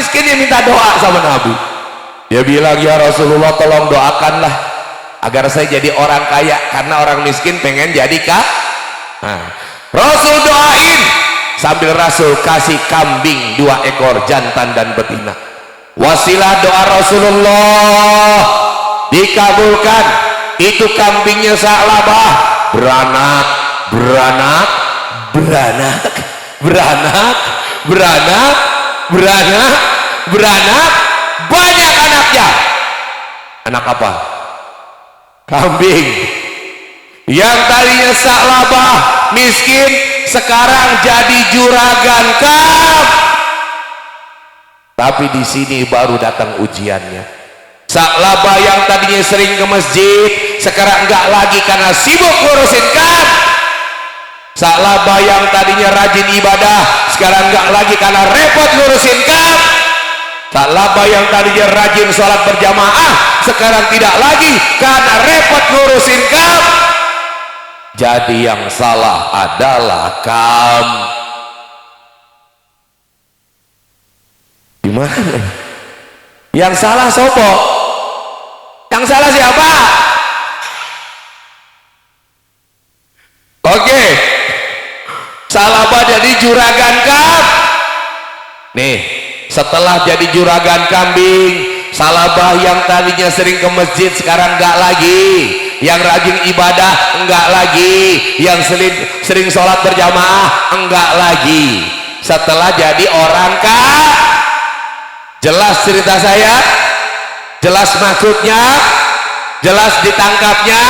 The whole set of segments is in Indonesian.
miskin yang minta doa sama Nabi. Dia bilang, ya Rasulullah tolong doakanlah agar saya jadi orang kaya, karena orang miskin pengen jadi Rasul doain sambil Rasul kasih kambing 2 ekor jantan dan betina. Wasilah doa Rasulullah dikabulkan. Itu kambingnya Sa'labah beranak, beranak, beranak, beranak, beranak, beranak, beranak, banyak anaknya. Anak apa? Kambing. Yang tadinya Sa'labah miskin sekarang jadi juragan kambing. Tapi di sini baru datang ujiannya. Sa'labah yang tadinya sering ke masjid sekarang enggak lagi karena sibuk ngurusin kambing. Sa'labah yang tadinya rajin ibadah sekarang enggak lagi karena repot ngurusin kambing. Sa'labah yang tadinya rajin sholat berjamaah sekarang tidak lagi karena repot ngurusin kambing. Jadi yang salah adalah kambing. Gimana? Yang salah sopo? Yang salah siapa? Oke, Sa'labah jadi juragan kambing. Nih, setelah jadi juragan kambing, Sa'labah yang tadinya sering ke masjid sekarang enggak lagi, yang rajin ibadah enggak lagi, yang sering sholat berjamaah enggak lagi. Setelah jadi orang kaya. Jelas cerita saya? Jelas maksudnya? Jelas ditangkapnya?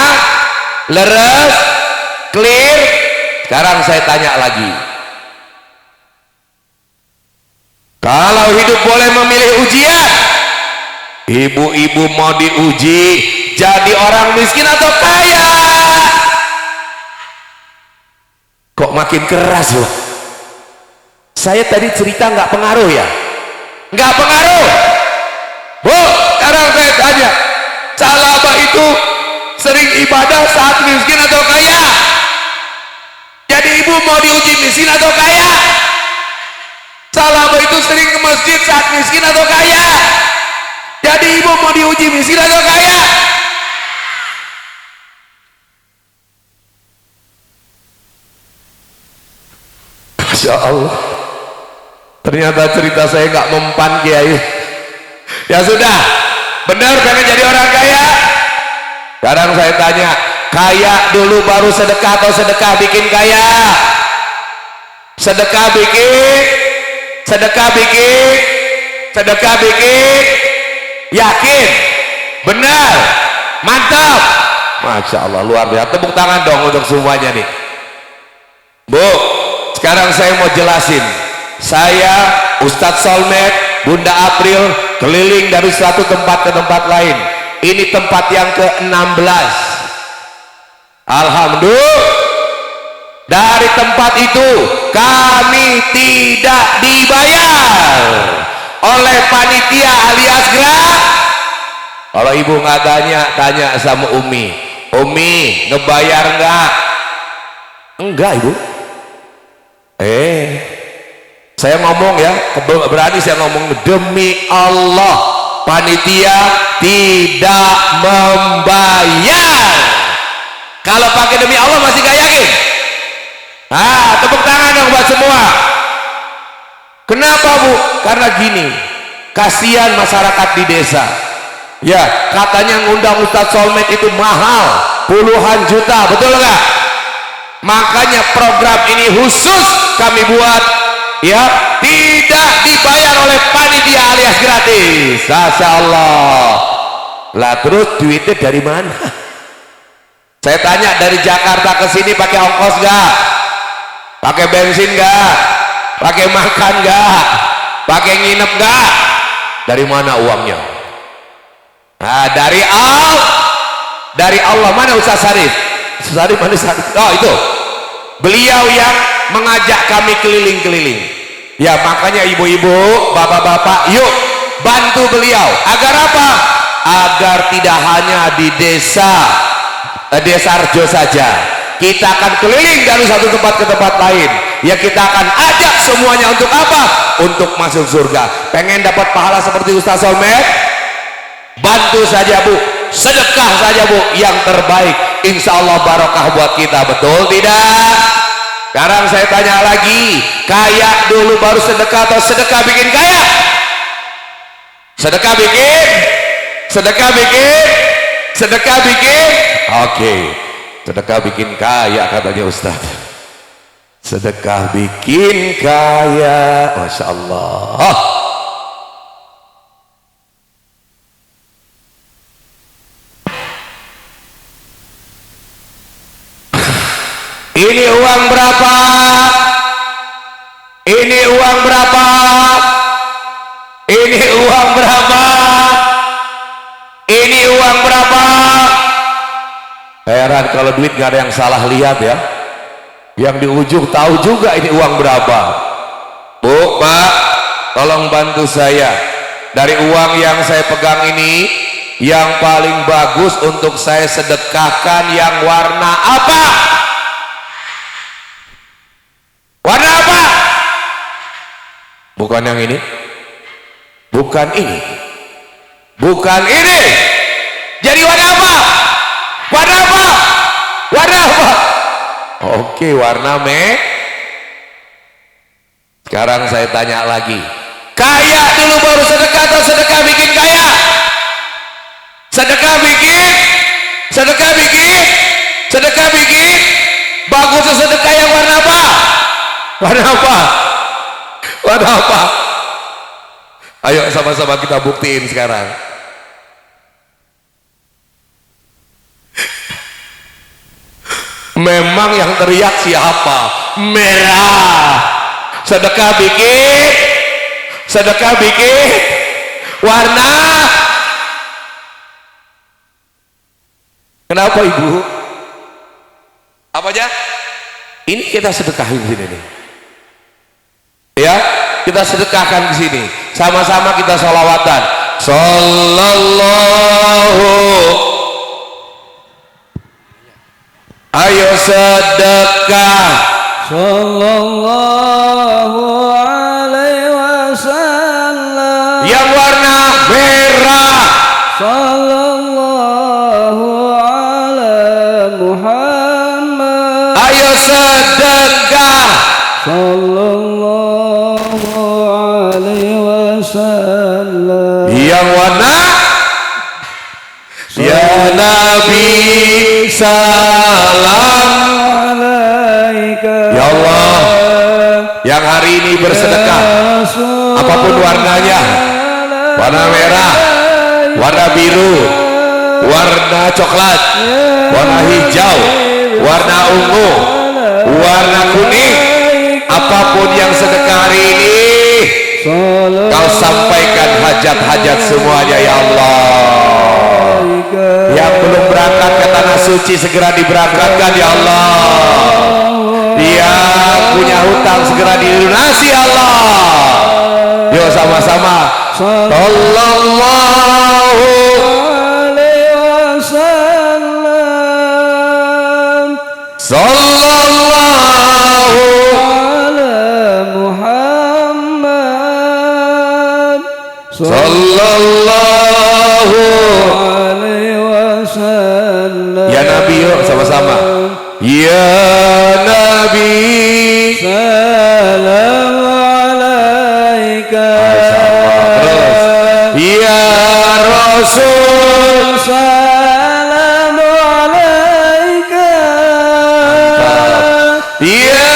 Leres? Clear? Sekarang saya tanya lagi, kalau hidup boleh memilih ujian, ibu-ibu mau diuji jadi orang miskin atau kaya? Kok makin keras loh? Saya tadi cerita nggak pengaruh ya? Nggak pengaruh. Sekarang saya tanya, Sa'labah itu sering ibadah saat miskin atau kaya? Jadi ibu mau diuji miskin atau kaya? Sa'labah itu sering ke masjid saat miskin atau kaya? Jadi ibu mau diuji miskin atau kaya? Masya Allah, ternyata cerita saya nggak mempan Kiai. Ya sudah, benar pengen jadi orang kaya? Sekarang saya tanya, kaya dulu baru sedekah atau sedekah bikin kaya? Sedekah bikin, sedekah bikin, sedekah bikin. Yakin? Benar? Mantap. Masya Allah, luar biasa. Tepuk tangan dong untuk semuanya nih. Bu, sekarang saya mau jelasin. Saya Ustadz Solmed, Bunda April keliling dari satu tempat ke tempat lain. Ini tempat yang ke-16. Alhamdulillah, dari tempat itu kami tidak dibayar oleh panitia alias gerak. Kalau ibu nggak tanya sama Umi, Umi ngebayar nggak? Enggak ibu. Saya ngomong ya, berani saya ngomong, demi Allah panitia tidak membayar. Kalau pakai demi Allah masih gak yakin? Tepuk tangan dong buat semua. Kenapa Bu? Karena gini, kasihan masyarakat di desa. Ya, katanya ngundang Ustadz Solmed itu mahal, puluhan juta, betul nggak? Makanya program ini khusus kami buat, ya, tidak dibayar oleh panitia alias gratis. Masya Allah. Lah terus duitnya dari mana? Saya tanya, dari Jakarta ke sini pakai ongkos nggak? Pakai bensin nggak? Pakai makan nggak? Pakai nginep nggak? Dari mana uangnya? Dari Allah. Mana Ustaz Sarif? Ustaz Sarif mana Sarif? Oh itu, beliau yang mengajak kami keliling-keliling. Ya makanya ibu-ibu, bapak-bapak, yuk bantu beliau. Agar apa? Agar tidak hanya di desa Arjo saja, kita akan keliling dari satu tempat ke tempat lain. ya kita akan ajak semuanya untuk apa? Untuk masuk surga. Pengen dapat pahala seperti Ustaz Solmed? Bantu saja Bu, sedekah saja Bu, yang terbaik, insya Allah barokah buat kita, betul tidak? Sekarang saya tanya lagi, kaya dulu baru sedekah atau sedekah bikin kaya? Sedekah bikin? Sedekah bikin? Sedekah bikin? Oke, sedekah bikin kaya katanya Ustaz. Sedekah bikin kaya, Masya Allah. Ini uang berapa? Ini uang berapa? Ini uang berapa? Ini uang berapa? Heran kalau duit gak ada yang salah lihat ya. Yang di ujung tahu juga ini uang berapa. Bu, Pak, tolong bantu saya. Dari uang yang saya pegang ini, yang paling bagus untuk saya sedekahkan yang warna apa? Warna apa? Bukan yang ini, bukan ini, bukan ini. Jadi warna apa? Warna apa? Warna apa? Oke, warna merah. Sekarang saya tanya lagi, kaya dulu baru sedekah atau sedekah bikin kaya? Sedekah bikin, sedekah bikin, sedekah bikin. Bagusnya sedekah yang warna apa? Warna apa? Warna apa? Ayo sama-sama kita buktiin sekarang. Memang yang teriak siapa? Merah. Sedekah bikin, sedekah bikin warna. Kenapa Ibu? Apa aja? Ini kita sedekahin di sini nih. Ya, kita sedekahkan di sini. Sama-sama kita sholawatan. Sallallahu. Ayo sedekah. Sallallahu alaihi wasallam. Yang warna merah. Sallallahu ala Muhammad. Ayo sedekah. Sallallahu alaihi wasallam. Yang warna, ya Nabi salam alaika. ya Allah, yang hari ini bersedekah apapun warnanya, warna merah, warna biru, warna coklat, warna hijau, warna ungu, warna kuning, apapun yang sedekah hari ini, Kau sampaikan hajat-hajat semuanya ya Allah. Yang belum berangkat ke tanah suci segera diberangkatkan ya Allah. Yang punya hutang segera dilunasi ya Allah. Yuk sama-sama. Sallallahu alaihi wasallam. Sallallahu ala Muhammad. Sallallahu alaihi wasallam. Ya Nabi, yuk sama-sama. Ya Nabi, salam alaika. Terus. Ya Rasul, salam alaika. Ya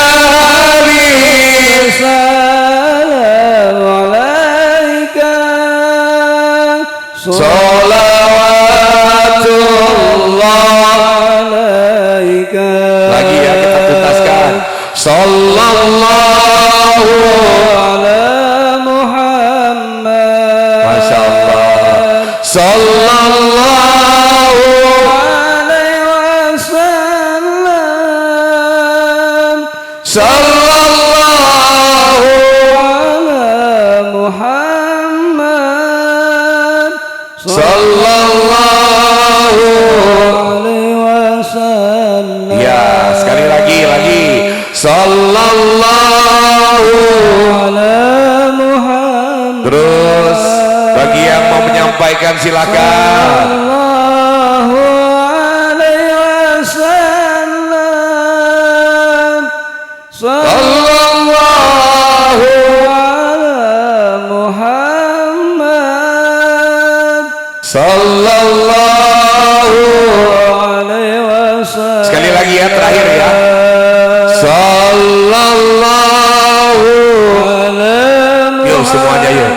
Habib, salam alaika. Salawatullah alaika. Lagi ya, kita tuntaskan. Sallallahu ala Muhammad. Masya Allah. Sallallahu alaihi wasallam. Sallallahu ala Muhammad. Sallallahu. alaihi wasallam. Ya, sekali lagi. Sallallahu على محمد. Terus bagi yang mau menyampaikan silakan. Sallallahu alaihi wasallam. Sallallahu ala Muhammad. Sallallahu. Alaihi wasallam. Sekali lagi ya, terakhir ya. Sallallahu. Yuk semuanya yuk.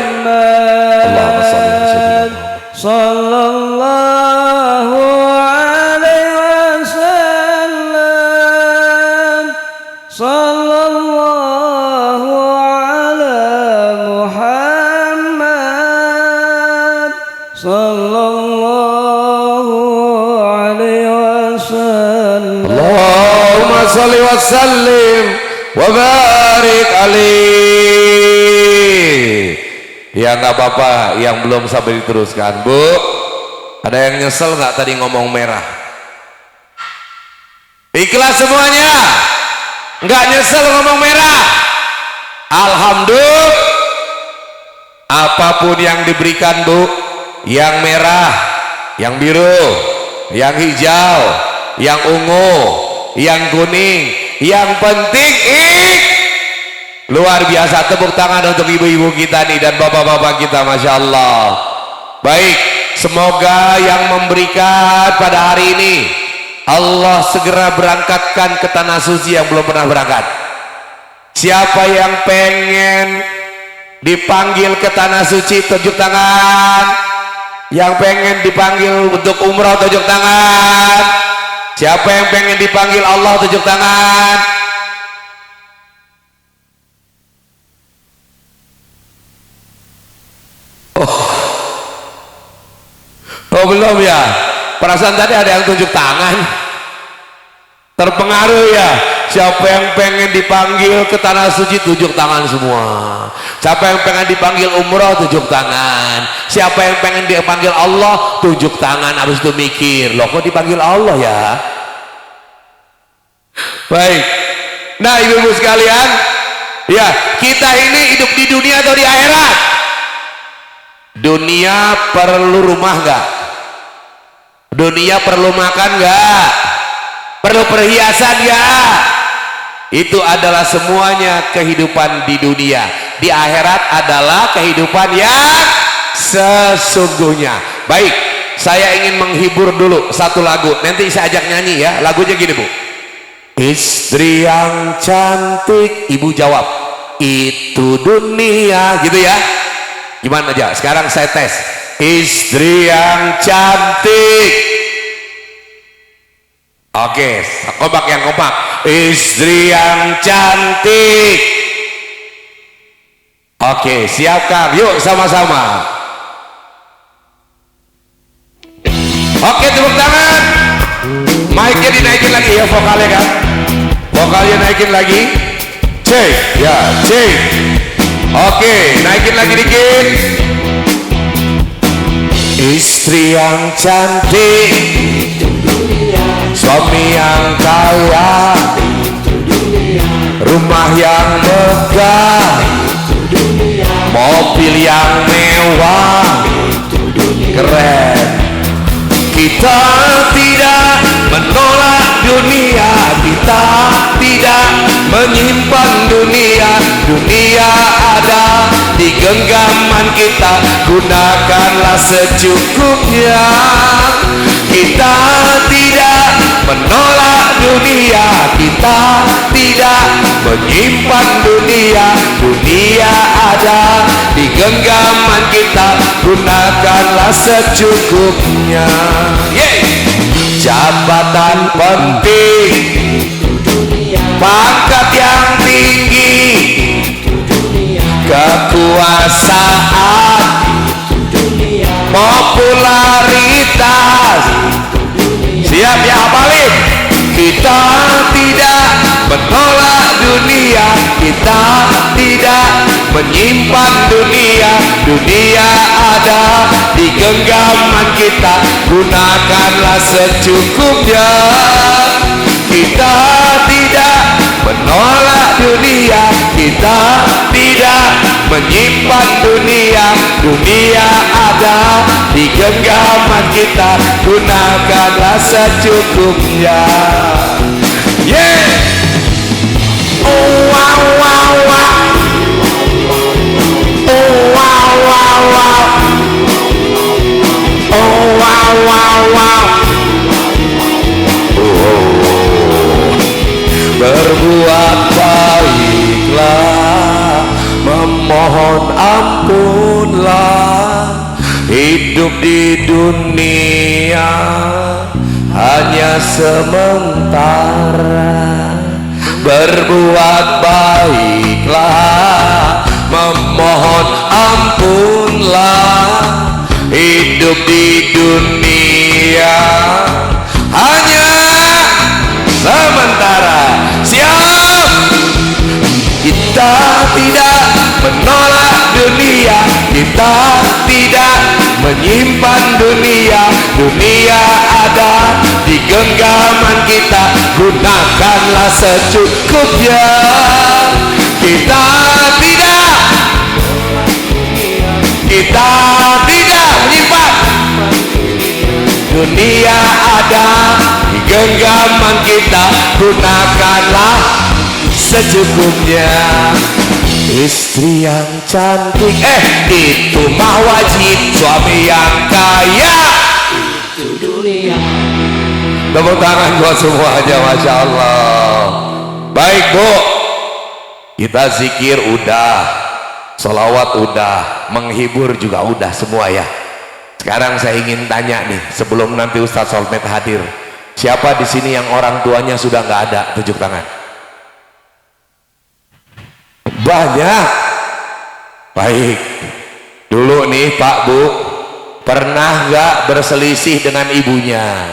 Allahumma shalli ala sayyidina Sallallahu alaihi wasallam. Sallallahu ala Muhammad. Sallallahu alaihi wasallam. Allahumma shalli wa sallim wa barik alaih. Ya nggak apa-apa, yang belum sampai diteruskan. Bu, ada yang nyesel nggak tadi ngomong merah? Ikhlas semuanya? Nggak nyesel ngomong merah? Alhamdulillah. Apapun yang diberikan Bu, yang merah, yang biru, yang hijau, yang ungu, yang kuning, yang penting luar biasa. Tepuk tangan untuk ibu-ibu kita nih dan bapak-bapak kita, Masya Allah. Baik, semoga yang memberikan pada hari ini Allah segera berangkatkan ke tanah suci yang belum pernah berangkat. Siapa yang pengen dipanggil ke tanah suci, tunjuk tangan. Yang pengen dipanggil untuk umrah, tunjuk tangan. Siapa yang pengen dipanggil Allah, tunjuk tangan. Oh belum ya? Perasaan tadi ada yang tunjuk tangan. Terpengaruh ya? Siapa yang pengen dipanggil ke tanah suci, tunjuk tangan semua. Siapa yang pengen dipanggil umrah, tunjuk tangan. Siapa yang pengen dipanggil Allah, tunjuk tangan. Habis itu mikir, loh kok dipanggil Allah ya? Baik. Nah ibu-ibu sekalian, ya kita ini hidup di dunia atau di akhirat? Dunia perlu rumah nggak? Dunia perlu makan nggak? Perlu perhiasan nggak? Itu adalah semuanya kehidupan di dunia. Di akhirat adalah kehidupan yang sesungguhnya. Baik, saya ingin menghibur dulu satu lagu. Nanti saya ajak nyanyi ya. Lagunya gini Bu. Istri yang cantik, ibu jawab, itu dunia, gitu ya. Gimana aja? Sekarang saya tes. Istri yang cantik. Oke, kompak yang kompak. Istri yang cantik. Oke, siapkan. Yuk sama-sama. Oke, tepuk tangan. Mic-nya dinaikin lagi ya, vokalnya kan. Vokalnya naikin lagi. Cek, ya, cek. Oke, naikin lagi dikit. Istri yang cantik, suami yang kaya, rumah yang megah, mobil yang mewah, keren. Kita tidak menolak dunia, kita tidak menyimpan dunia. Dunia ada di genggaman kita, gunakanlah secukupnya. Kita tidak menolak dunia, kita tidak menyimpan dunia. Dunia ada di genggaman kita, gunakanlah secukupnya. Jabatan penting, pangkat yang tinggi, kekuasaan, popularitas. Siap ya, hafalin. Kita tidak menolak dunia, kita tidak menyimpan dunia. Dunia ada di genggaman kita, gunakanlah secukupnya. Kita tidak menolak dunia, kita tidak menyimpan dunia. Dunia ada di genggaman kita, gunakanlah secukupnya. Yeah. Oh wow wow wow. Oh wow wow wow. Oh wow wow wow. Berbuat baiklah, memohon ampunlah. Hidup di dunia hanya sementara. Berbuat baiklah, memohon ampunlah. Hidup di dunia hanya sementara. Siap. Kita tidak menolak dunia, kita tidak menyimpan dunia. Dunia ada di genggaman kita, gunakanlah secukupnya. Kita tidak menyimpan. Dunia ada di genggaman kita, gunakanlah secukupnya. Istri yang cantik, itu mah wajib. Suami yang kaya, itu dunia. Tepuk tangan buat semuanya, Masya Allah. Baik Bu, kita zikir udah, sholawat udah, menghibur juga udah semua ya. Sekarang saya ingin tanya nih, sebelum nanti Ustadz Solmed hadir, siapa di sini yang orang tuanya sudah nggak ada? Tunjuk tangan. Banyak. Baik. Dulu nih Pak Bu, pernah nggak berselisih dengan ibunya?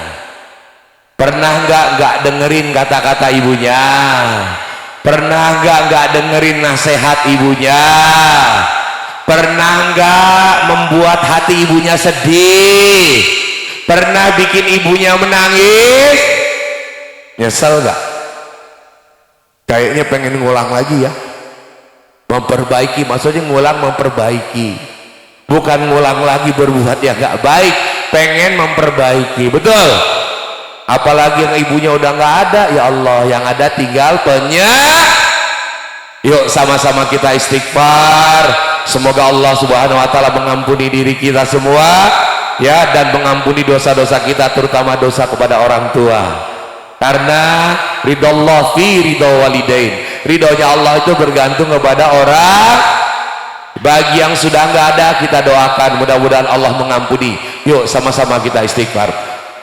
Pernah nggak dengerin kata-kata ibunya? Pernah nggak dengerin nasihat ibunya? Pernah nggak membuat hati ibunya sedih? Pernah bikin ibunya menangis? Nyesel nggak? Kayaknya pengen ngulang lagi ya. Memperbaiki, maksudnya ngulang memperbaiki, bukan ngulang lagi berbuat yang nggak baik. Pengen memperbaiki, betul. Apalagi yang ibunya udah nggak ada, ya Allah, yang ada tinggal Yuk sama-sama kita istighfar. Semoga Allah Subhanahu wa taala mengampuni diri kita semua ya, dan mengampuni dosa-dosa kita, terutama dosa kepada orang tua. Karena ridallah fi ridho walidain, ridhonya Allah itu bergantung kepada orang. Bagi yang sudah nggak ada, kita doakan mudah-mudahan Allah mengampuni. Yuk sama-sama kita istighfar.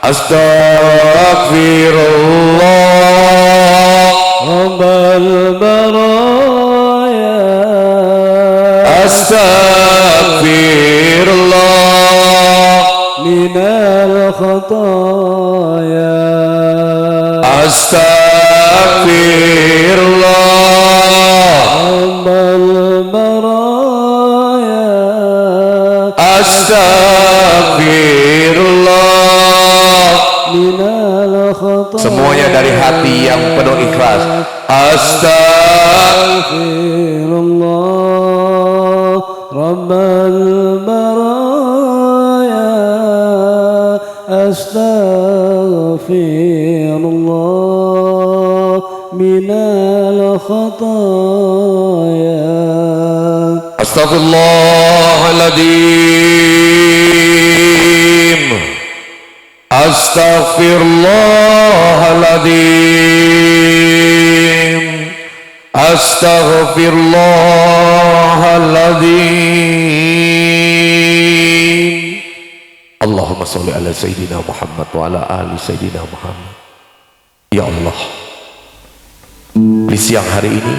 Astaghfirullah Rabbal baraya. Astaghfirullah minal khataya. Astaghfirullah Rabbal baraya. Astaghfirullah. minal khataya. Semuanya dari hati yang penuh ikhlas. Astaghfirullah Rabbal baraya. Astaghfirullah minal khataya. Astaghfirullahaladzim. Astaghfirullahaladzim. Astaghfirullahaladzim. Allahumma sholli ala Sayyidina Muhammad wa ala ali Sayyidina Muhammad. Ya Allah, di siang hari ini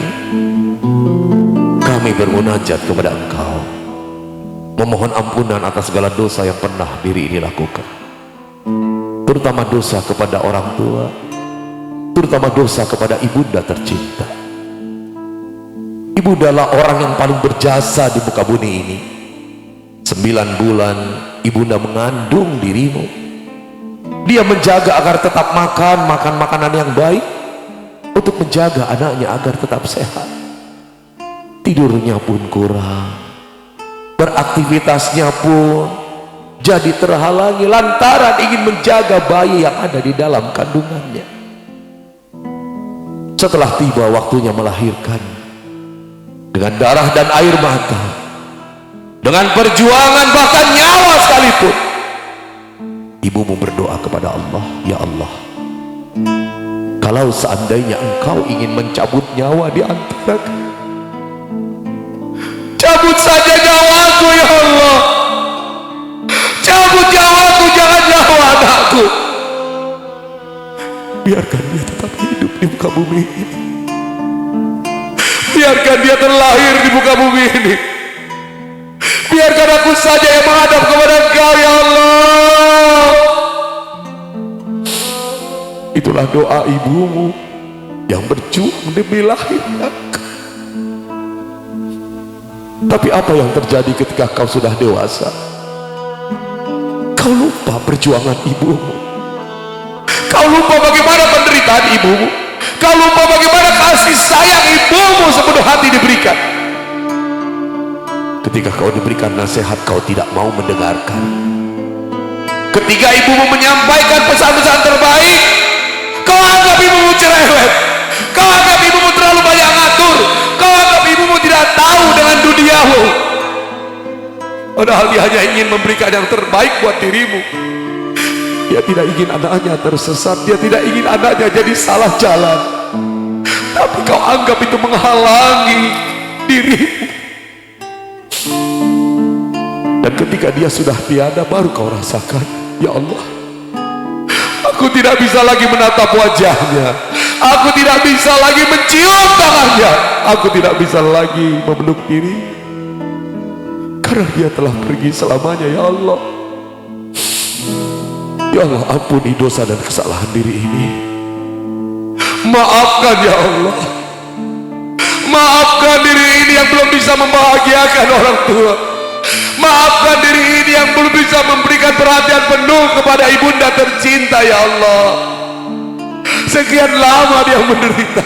kami bermunajat kepada Engkau, memohon ampunan atas segala dosa yang pernah diri ini lakukan, terutama dosa kepada orang tua, terutama dosa kepada ibunda tercinta. Ibu adalah orang yang paling berjasa di muka bumi ini. 9 bulan ibunda mengandung dirimu. Dia menjaga agar tetap makan makanan yang baik, untuk menjaga anaknya agar tetap sehat. Tidurnya pun kurang, beraktivitasnya pun jadi terhalangi lantaran ingin menjaga bayi yang ada di dalam kandungannya. Setelah tiba waktunya melahirkan, dengan darah dan air mata, dengan perjuangan bahkan nyawa sekalipun, ibumu berdoa kepada Allah, ya Allah, kalau seandainya engkau ingin mencabut nyawa di antara kami, cabut saja nyawaku ya Allah, cabut nyawaku, jangan nyawa anakku. Biarkan dia tetap hidup di muka bumi ini, biarkan dia terlahir di muka bumi ini, biarkan aku saja yang menghadap kepada Engkau ya Allah. Itulah doa ibumu yang berjuang demi lahirnya. Tapi apa yang terjadi ketika kau sudah dewasa? Kau lupa perjuangan ibumu, kau lupa bagaimana penderitaan ibumu, kau lupa bagaimana kasih sayang ibumu sepenuh hati diberikan. Ketika kau diberikan nasihat, kau tidak mau mendengarkan. Ketika ibumu menyampaikan pesan-pesan terbaik, kau anggap ibumu cerewet, kau anggap ibumu terlalu banyak ngatur, kau anggap ibumu tidak tahu dengan duniamu. Padahal dia hanya ingin memberikan yang terbaik buat dirimu. Dia tidak ingin anaknya tersesat, dia tidak ingin anaknya jadi salah jalan. Tapi kau anggap itu menghalangi dirimu. Dan ketika dia sudah tiada, baru kau rasakan, ya Allah, aku tidak bisa lagi menatap wajahnya, aku tidak bisa lagi mencium tangannya, aku tidak bisa lagi memeluk diri, karena dia telah pergi selamanya. Ya Allah, ya Allah, ampuni dosa dan kesalahan diri ini. Maafkan ya Allah, maafkan diri ini yang belum bisa membahagiakan orang tua, maafkan diri ini yang belum bisa memberikan perhatian penuh kepada ibunda tercinta. Ya Allah, sekian lama dia menderita,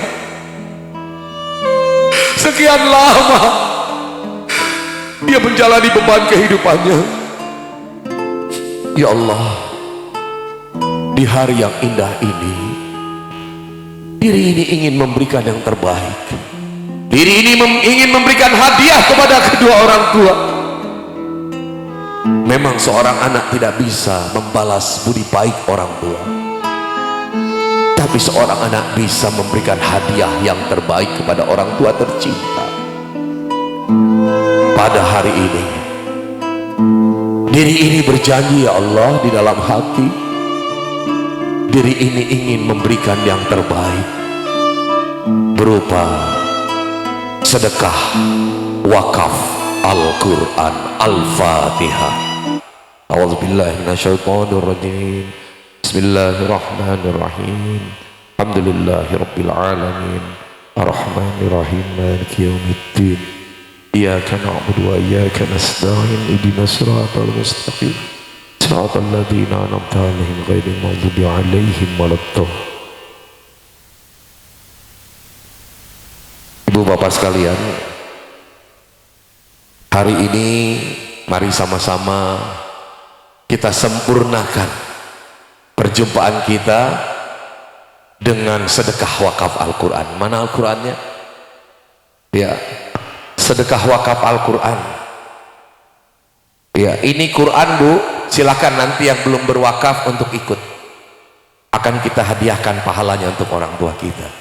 sekian lama dia menjalani beban kehidupannya. Ya Allah, di hari yang indah ini, diri ini ingin memberikan yang terbaik. Diri ini ingin memberikan hadiah kepada kedua orang tua. Memang seorang anak tidak bisa membalas budi baik orang tua, tapi seorang anak bisa memberikan hadiah yang terbaik kepada orang tua tercinta. Pada hari ini, diri ini berjanji, ya Allah, di dalam hati, diri ini ingin memberikan yang terbaik berupa sedekah wakaf Al-Quran Al-Fatihah. A'udzubillahi minasyaitonirrajim. Bismillahirrahmanirrahim. Alhamdulillahi rabbil alamin. Ar-Rahmanirrahim. Maliki yaumiddin. Iyyaka na'budu wa iyyaka nasta'in. Ihdinas siratal mustaqim. Siratal ladzina an'amta 'alaihim ghairil maghdubi 'alaihim waladdallin. Ibu bapak sekalian, hari ini mari sama-sama kita sempurnakan perjumpaan kita dengan sedekah wakaf Al-Quran. Mana Al-Qurannya? Ya, sedekah wakaf Al-Quran. Ya, ini Quran Bu, silakan nanti yang belum berwakaf untuk ikut. Akan kita hadiahkan pahalanya untuk orang tua kita.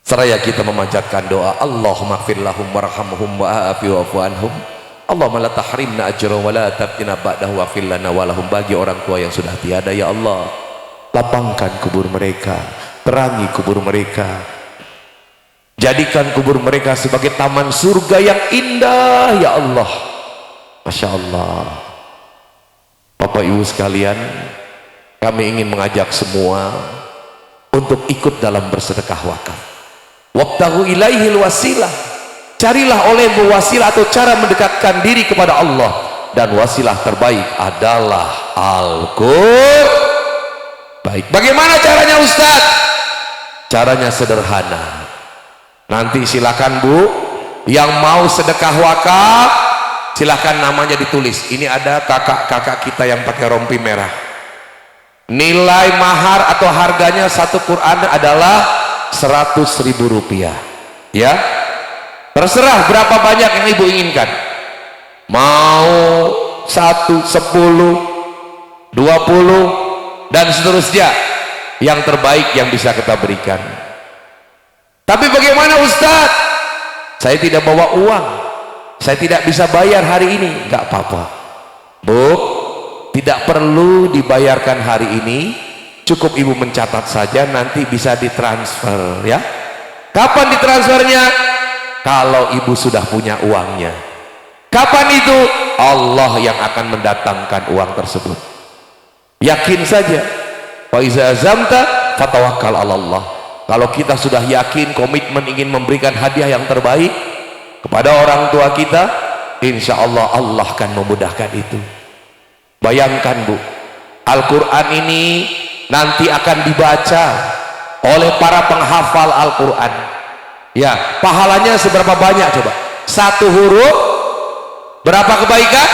Seraya kita memanjatkan doa, Allahumma ighfir lahum warhamhum wa'afi wa'fu anhum. Allahumma la tahrimna ajrahum wa la tabtina ba'dahu wa'fir lana walahum. Bagi orang tua yang sudah tiada, ya Allah, lapangkan kubur mereka, terangi kubur mereka, jadikan kubur mereka sebagai taman surga yang indah, ya Allah. Masya Allah. Bapak Ibu sekalian, kami ingin mengajak semua untuk ikut dalam bersedekah wakaf. Wabtaghu ilaihil wasilah, carilah olehmu wasilah atau cara mendekatkan diri kepada Allah, dan wasilah terbaik adalah Al-Quran. Baik, bagaimana caranya Ustaz? Caranya sederhana. Nanti silakan Bu, yang mau sedekah wakaf, silakan namanya ditulis. Ini ada kakak-kakak kita yang pakai rompi merah. Nilai mahar atau harganya satu Quran adalah 100.000 rupiah. Ya, terserah berapa banyak yang ibu inginkan. Mau 1, 10, 20 dan seterusnya. Yang terbaik yang bisa kita berikan. Tapi bagaimana Ustaz? Saya tidak bawa uang, saya tidak bisa bayar hari ini. Enggak apa-apa Bu, tidak perlu dibayarkan hari ini, cukup ibu mencatat saja, nanti bisa ditransfer ya. Kapan ditransfernya? Kalau ibu sudah punya uangnya. Kapan itu? Allah yang akan mendatangkan uang tersebut. Yakin saja. Wa iza azamta fatawakkal 'ala Allah. Kalau kita sudah yakin, komitmen ingin memberikan hadiah yang terbaik kepada orang tua kita, insya Allah Allah akan memudahkan itu. Bayangkan Bu, Al-Quran ini nanti akan dibaca oleh para penghafal Al-Quran. Ya, pahalanya seberapa banyak coba? Satu huruf berapa kebaikan?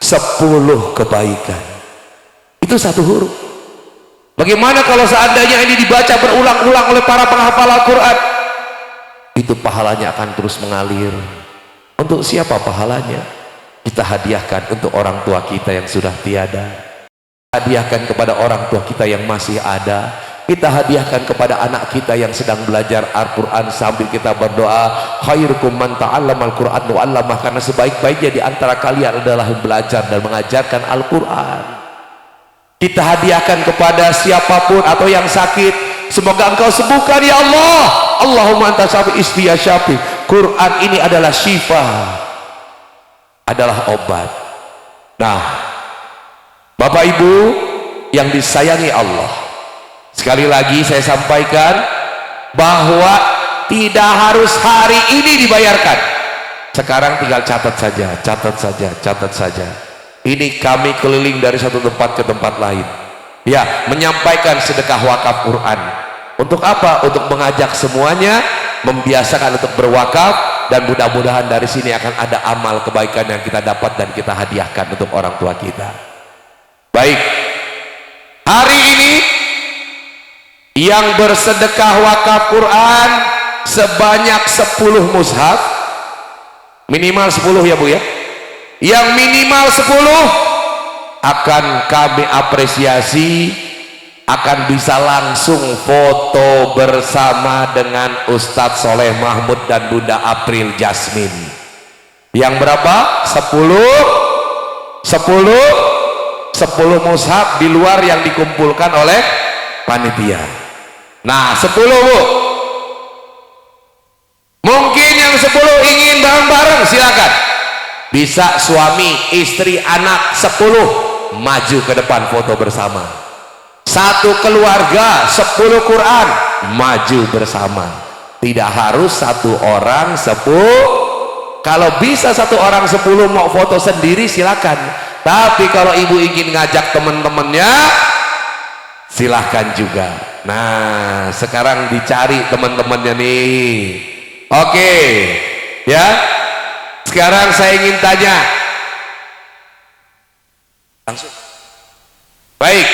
10 kebaikan. Itu satu huruf. Bagaimana kalau seandainya ini dibaca berulang-ulang oleh para penghafal Al-Quran? Itu pahalanya akan terus mengalir. Untuk siapa pahalanya? Kita hadiahkan untuk orang tua kita yang sudah tiada. Hadiahkan kepada orang tua kita yang masih ada. Kita hadiahkan kepada anak kita yang sedang belajar Al-Quran sambil kita berdoa, khairukum man ta'allama al-Quran wa 'allamah, karena sebaik-baiknya di antara kalian adalah yang belajar dan mengajarkan Al-Quran. Kita hadiahkan kepada siapapun atau yang sakit, semoga engkau sembuhkan ya Allah. Allahumma anta syafi isfi ya syafi. Quran ini adalah syifa, adalah obat. Nah Bapak Ibu yang disayangi Allah, sekali lagi saya sampaikan bahwa tidak harus hari ini dibayarkan. Sekarang tinggal catat saja, catat saja, catat saja. Ini kami keliling dari satu tempat ke tempat lain, ya, menyampaikan sedekah wakaf Quran. Untuk apa? Untuk mengajak semuanya membiasakan untuk berwakaf, dan mudah-mudahan dari sini akan ada amal kebaikan yang kita dapat dan kita hadiahkan untuk orang tua kita. Baik, hari ini yang bersedekah wakaf Quran sebanyak 10 mushaf, minimal 10 ya Bu ya. Yang minimal 10 akan kami apresiasi, akan bisa langsung foto bersama dengan Ustadz Soleh Mahmud dan Bunda April Jasmine. Yang berapa? 10 mushaf di luar yang dikumpulkan oleh panitia. Nah 10 Bu, mungkin yang 10 ingin bareng-bareng silakan. Bisa suami, istri, anak 10 maju ke depan foto bersama. Satu keluarga 10 Quran maju bersama. Tidak harus satu orang 10. Kalau bisa satu orang 10 mau foto sendiri silakan. Tapi kalau ibu ingin ngajak teman-temannya silahkan juga. Nah sekarang dicari teman-temannya nih. Oke ya, sekarang saya ingin tanya langsung. Baik,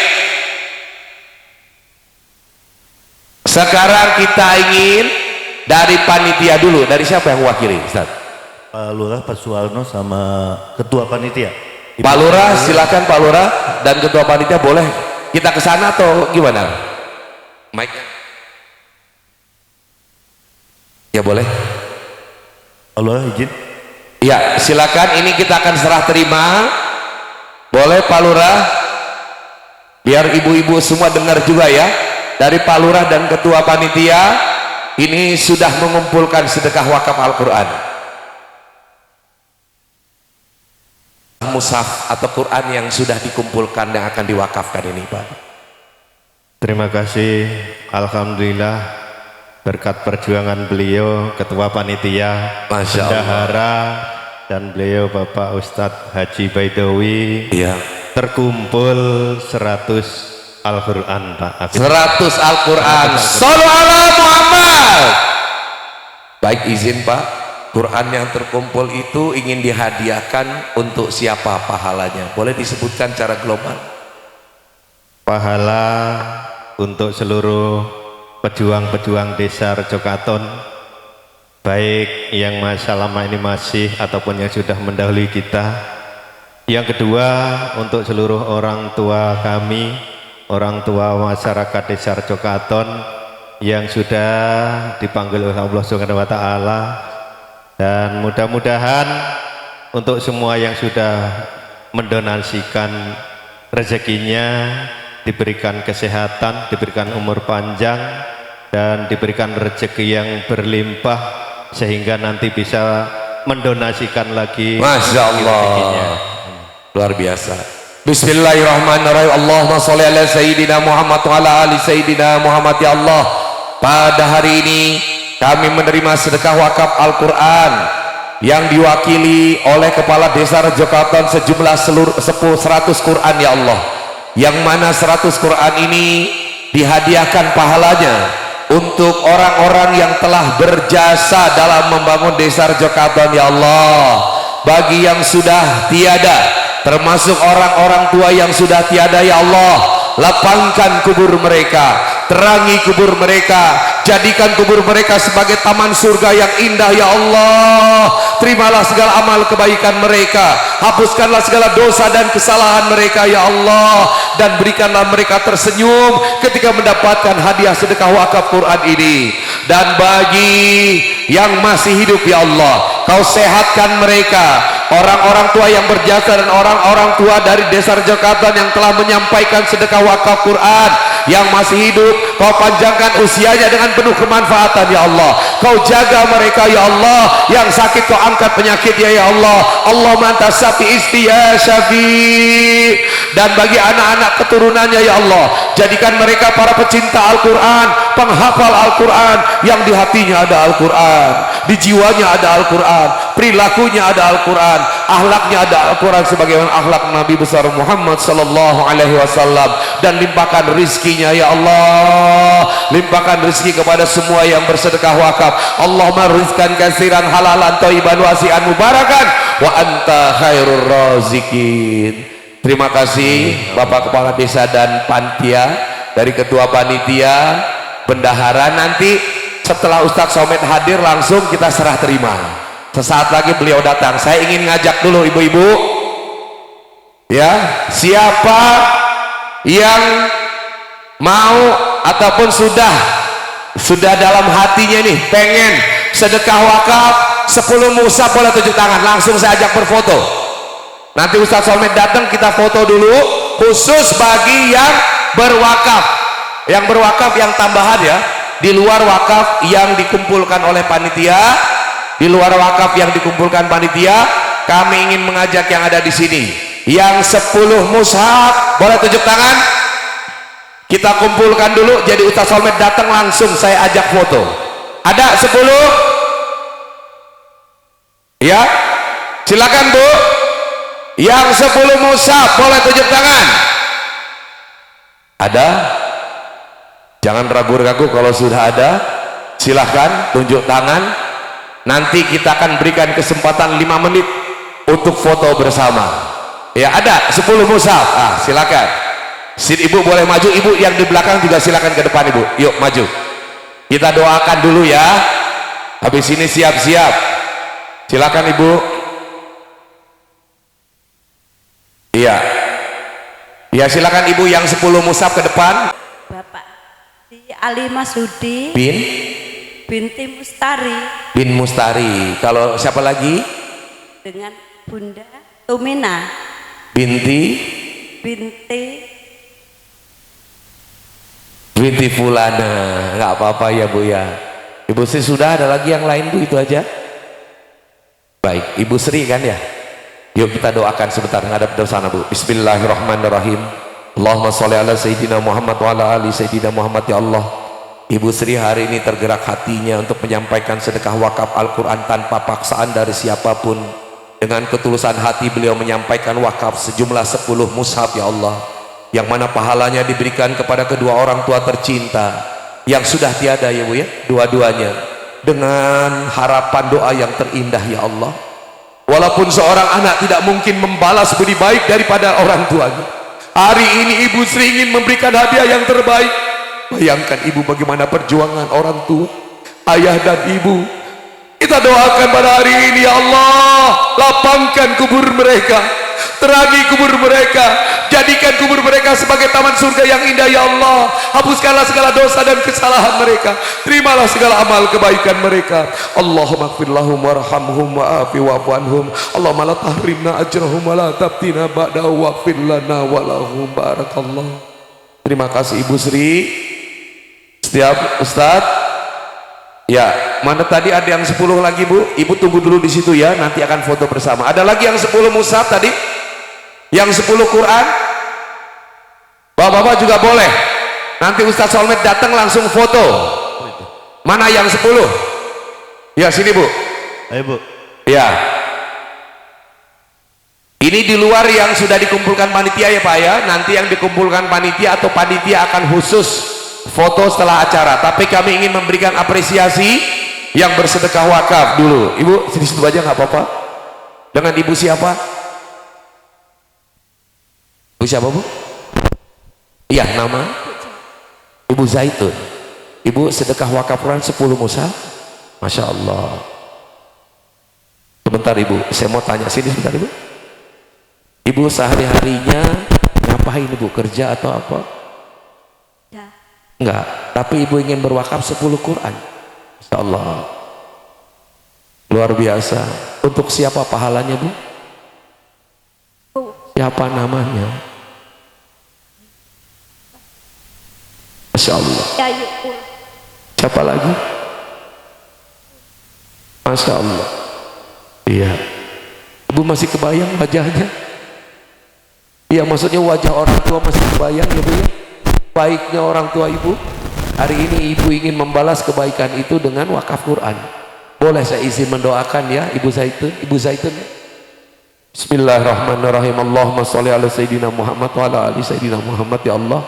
sekarang kita ingin dari panitia dulu. Dari siapa yang mewakili Ustaz? Pak Lurah, Pak Suwarno sama ketua panitia. Pak Lurah silakan. Pak Lurah dan ketua panitia boleh kita ke sana atau gimana? Mic-nya ya boleh. Pak Lurah izin. Ya silakan, ini kita akan serah terima. Boleh Pak Lurah, biar ibu-ibu semua dengar juga ya. Dari Pak Lurah dan ketua panitia ini sudah mengumpulkan sedekah wakaf Al-Quran, mushaf atau Quran yang sudah dikumpulkan yang akan diwakafkan ini Pak. Terima kasih, alhamdulillah berkat perjuangan beliau ketua panitia, Masya Allah, bendahara, dan beliau Bapak Ustadz Haji Baidowi, ya, terkumpul 100 Al-Quran Pak Habib. 100 Al-Quran. Shallu ala Muhammad. Baik, izin Pak, Quran yang terkumpul itu ingin dihadiahkan untuk siapa pahalanya? Boleh disebutkan secara global? Pahala untuk seluruh pejuang-pejuang desa Rejokaton, baik yang selama ini masih ataupun yang sudah mendahului kita. Yang kedua, untuk seluruh orang tua kami, orang tua masyarakat desa Rejokaton yang sudah dipanggil oleh Allah Subhanahu wa taala, dan mudah-mudahan untuk semua yang sudah mendonasikan rezekinya diberikan kesehatan, diberikan umur panjang, dan diberikan rezeki yang berlimpah sehingga nanti bisa mendonasikan lagi. Masya Allah, rezekinya. luar biasa. Bismillahirrahmanirrahim. Allahumma sholli ala Sayyidina Muhammad wa ala ali Sayyidina Muhammad. Ya Allah, pada hari ini kami menerima sedekah wakaf Al-Quran yang diwakili oleh Kepala Desa Rejokaton sejumlah 100 Quran, ya Allah, yang mana 100 Quran ini dihadiahkan pahalanya untuk orang-orang yang telah berjasa dalam membangun Desa Rejokaton. Ya Allah, bagi yang sudah tiada, termasuk orang-orang tua yang sudah tiada, ya Allah, lapangkan kubur mereka, terangi kubur mereka, jadikan kubur mereka sebagai taman surga yang indah. Ya Allah, terimalah segala amal kebaikan mereka, hapuskanlah segala dosa dan kesalahan mereka, ya Allah, dan berikanlah mereka tersenyum ketika mendapatkan hadiah sedekah wakaf Quran ini. Dan bagi yang masih hidup, ya Allah, Kau sehatkan mereka, orang-orang tua yang berjasa dan orang-orang tua dari Desa Rejokaton yang telah menyampaikan sedekah wakaf Quran yang masih hidup, Kau panjangkan usianya dengan penuh kemanfaatan, ya Allah. Kau jaga mereka, ya Allah. Yang sakit Kau angkat penyakitnya, ya Allah. Allahumma anta syafi isti ya syafi. Dan bagi anak-anak keturunannya, ya Allah, jadikan mereka para pecinta Al-Quran, penghafal Al-Quran, yang di hatinya ada Al-Quran, di jiwanya ada Al-Quran, perilakunya ada Al-Quran, akhlaknya ada Al-Quran sebagaimana akhlak Nabi besar Muhammad sallallahu alaihi wasallam. Dan limpahkan rizkinya, ya Allah, limpahkan rizki kepada semua yang bersedekah wakaf. Allahumma rizkan kasiran halalan thayyiban wasi'an mubarakan wa anta khairur razikin. Terima kasih Bapak Kepala Desa dan Panitia, dari Ketua Panitia, Bendahara. Nanti setelah Ustadz Somad hadir langsung kita serah terima. Sesaat lagi beliau datang. Saya ingin ngajak dulu ibu-ibu, ya, siapa yang mau ataupun sudah dalam hatinya nih pengen sedekah wakaf 10 mushaf, boleh tunjuk tangan, langsung saya ajak berfoto. Nanti Ustadz Somad datang, kita foto dulu, khusus bagi yang berwakaf, yang tambahan, ya, di luar wakaf yang dikumpulkan oleh panitia, di luar wakaf yang dikumpulkan panitia. Kami ingin mengajak yang ada di sini, yang 10 mushaf, boleh tunjuk tangan, kita kumpulkan dulu. Jadi Ustadz Somad datang langsung saya ajak foto. Ada 10? Ya, silakan Bu. Yang 10 mushaf boleh tunjuk tangan. Ada? Jangan ragu-ragu, kalau sudah ada silahkan tunjuk tangan. Nanti kita akan berikan kesempatan 5 menit untuk foto bersama. Ya, ada 10 mushaf. Silakan. Ibu boleh maju, ibu yang di belakang juga silakan ke depan, ibu. Yuk maju. Kita doakan dulu, ya. Habis ini siap-siap. Silakan ibu. Iya. Ya, silakan ibu yang 10 mushaf ke depan. Bapak Di Ali Masudi binti Mustari. Bin Mustari. Kalau siapa lagi? Dengan Bunda Tumina Binti Fulana. Nggak apa-apa ya Bu, ya. Ibu Sri sudah, ada lagi yang lain Bu? Itu aja. Baik, Ibu Sri kan ya. Yuk kita doakan sebentar, ngadap ke sana Bu. Bismillahirrahmanirrahim. Allahumma sholli ala Sayyidina Muhammad wa ala ali Sayyidina Muhammad. Ya Allah, Ibu Sri hari ini tergerak hatinya untuk menyampaikan sedekah wakaf Al-Quran tanpa paksaan dari siapapun. Dengan ketulusan hati beliau menyampaikan wakaf sejumlah 10 mushaf, ya Allah. yang mana pahalanya diberikan kepada kedua orang tua tercinta yang sudah tiada ya Bu ya, dua-duanya, dengan harapan doa yang terindah ya Allah. Walaupun seorang anak tidak mungkin membalas budi baik daripada orang tuanya, hari ini Ibu Sri ingin memberikan hadiah yang terbaik. Bayangkan Ibu bagaimana perjuangan orang tua, ayah dan ibu. Kita doakan pada hari ini ya Allah, lapangkan kubur mereka, terangi kubur mereka, jadikan kubur mereka sebagai taman surga yang indah ya Allah. Hapuskanlah segala dosa dan kesalahan mereka, terimalah segala amal kebaikan mereka. Allahumma ighfir lahum warhamhum wa'afi wa'fu anhum. Allahumma la tahrimna ajrahum wa la tabtina ba'dahu waghfir lana wa lahum. Barakallah. Terima kasih Ibu Sri. Setiap Ustadz ya, mana tadi ada yang 10 lagi Bu? Ibu tunggu dulu di situ ya, nanti akan foto bersama. Ada lagi yang 10 mushaf tadi? Yang 10 Quran? Bapak-bapak juga boleh. Nanti Ustadz Solmed datang langsung foto. Mana yang 10? Ya sini Bu. Ayo Bu. Ya. Ini di luar yang sudah dikumpulkan panitia ya Pak ya. Nanti yang dikumpulkan panitia atau panitia akan khusus foto setelah acara, tapi kami ingin memberikan apresiasi yang bersedekah wakaf dulu. Ibu sini situ aja nggak apa-apa. Dengan Ibu siapa? Ibu siapa Bu? Iya, nama Ibu Zaitun. Ibu sedekah wakaf Quran 10 mushaf. Masya Allah. Sebentar Ibu, saya mau tanya sini sebentar Ibu. Ibu sehari-harinya ngapain Ibu? Kerja atau apa? Enggak, tapi Ibu ingin berwakaf 10 Quran. Insya Allah. Luar biasa. Untuk siapa pahalanya Bu? Siapa namanya? Masya Allah. Siapa lagi? Masya Allah. Iya. Ibu masih kebayang wajahnya? Iya, maksudnya wajah orang tua masih kebayang ya Bu ya? Baiknya orang tua Ibu. Hari ini Ibu ingin membalas kebaikan itu dengan wakaf Quran. Boleh saya izin mendoakan ya Ibu Zaitun? Ibu Zaitun ya? Bismillahirrahmanirrahim. Allahumma sholli ala Sayyidina Muhammad wa ala ali Sayyidina Muhammad. Ya Allah,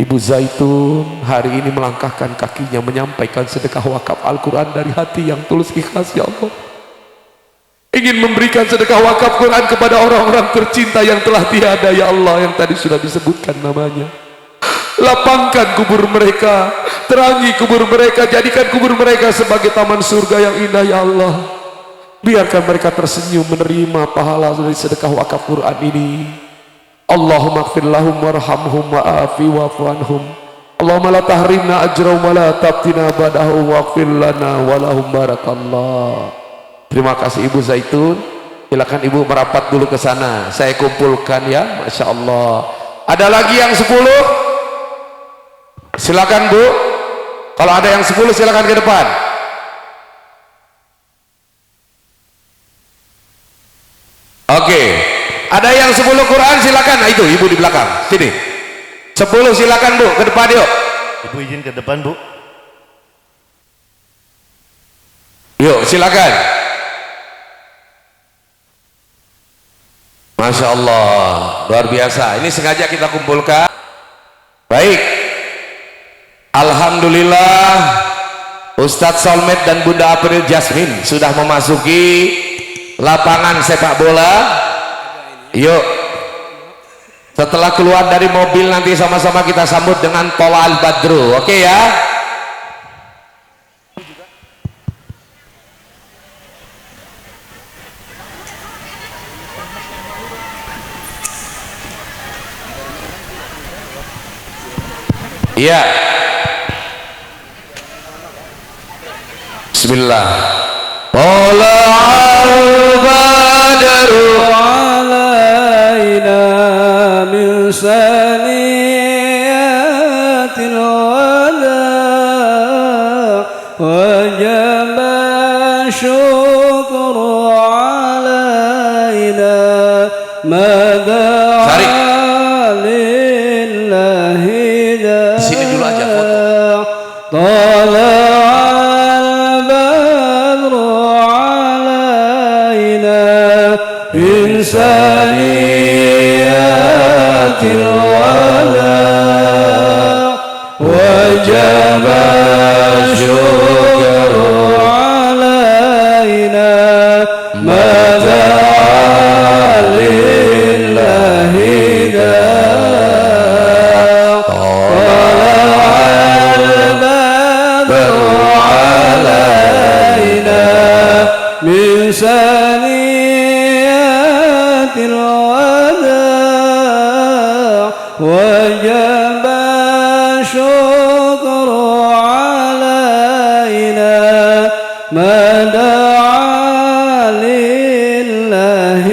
Ibu Zaitun hari ini melangkahkan kakinya menyampaikan sedekah wakaf Al-Quran dari hati yang tulus ikhlas ya Allah. Ingin memberikan sedekah wakaf Quran kepada orang-orang tercinta yang telah tiada ya Allah, yang tadi sudah disebutkan namanya. Lapangkan kubur mereka, terangi kubur mereka, jadikan kubur mereka sebagai taman surga yang indah ya Allah. Biarkan mereka tersenyum menerima pahala dari sedekah wakaf Quran ini. Allahumma ighfir lahum warhamhum wa'afi wa'fu anhum. Allahumma la tahrimna ajrahum wa la tabtina ba'dahu waghfir lana wa lahum. Barakallah. Terima kasih Ibu Zaitun. Silakan Ibu merapat dulu ke sana, saya kumpulkan ya. Masya Allah. Ada lagi yang 10? Silakan Bu. Kalau ada yang 10 silakan ke depan. Oke. Ada yang 10 Quran silakan. Nah itu Ibu di belakang. Sini. 10 silakan Bu, ke depan yuk. Ibu izin ke depan Bu. Yuk silakan. Masya Allah, luar biasa. Ini sengaja kita kumpulkan. Baik. Alhamdulillah, Ustadz Solmed dan Bunda April Jasmine sudah memasuki lapangan sepak bola. Yuk, setelah keluar dari mobil nanti sama-sama kita sambut dengan Tola Al-Badru. Oke ya. Iya. Bismillah. Tala'al badru alaina min saniyatil wada wajaba syukru alaina madha lillahi da. Sini dulu aja foto. إنسانيات الوداع وجب الشكر علينا ما دعا لله داع طلع البدر علينا من ثنيات الوداع وجب الشكر علينا ما دعا لله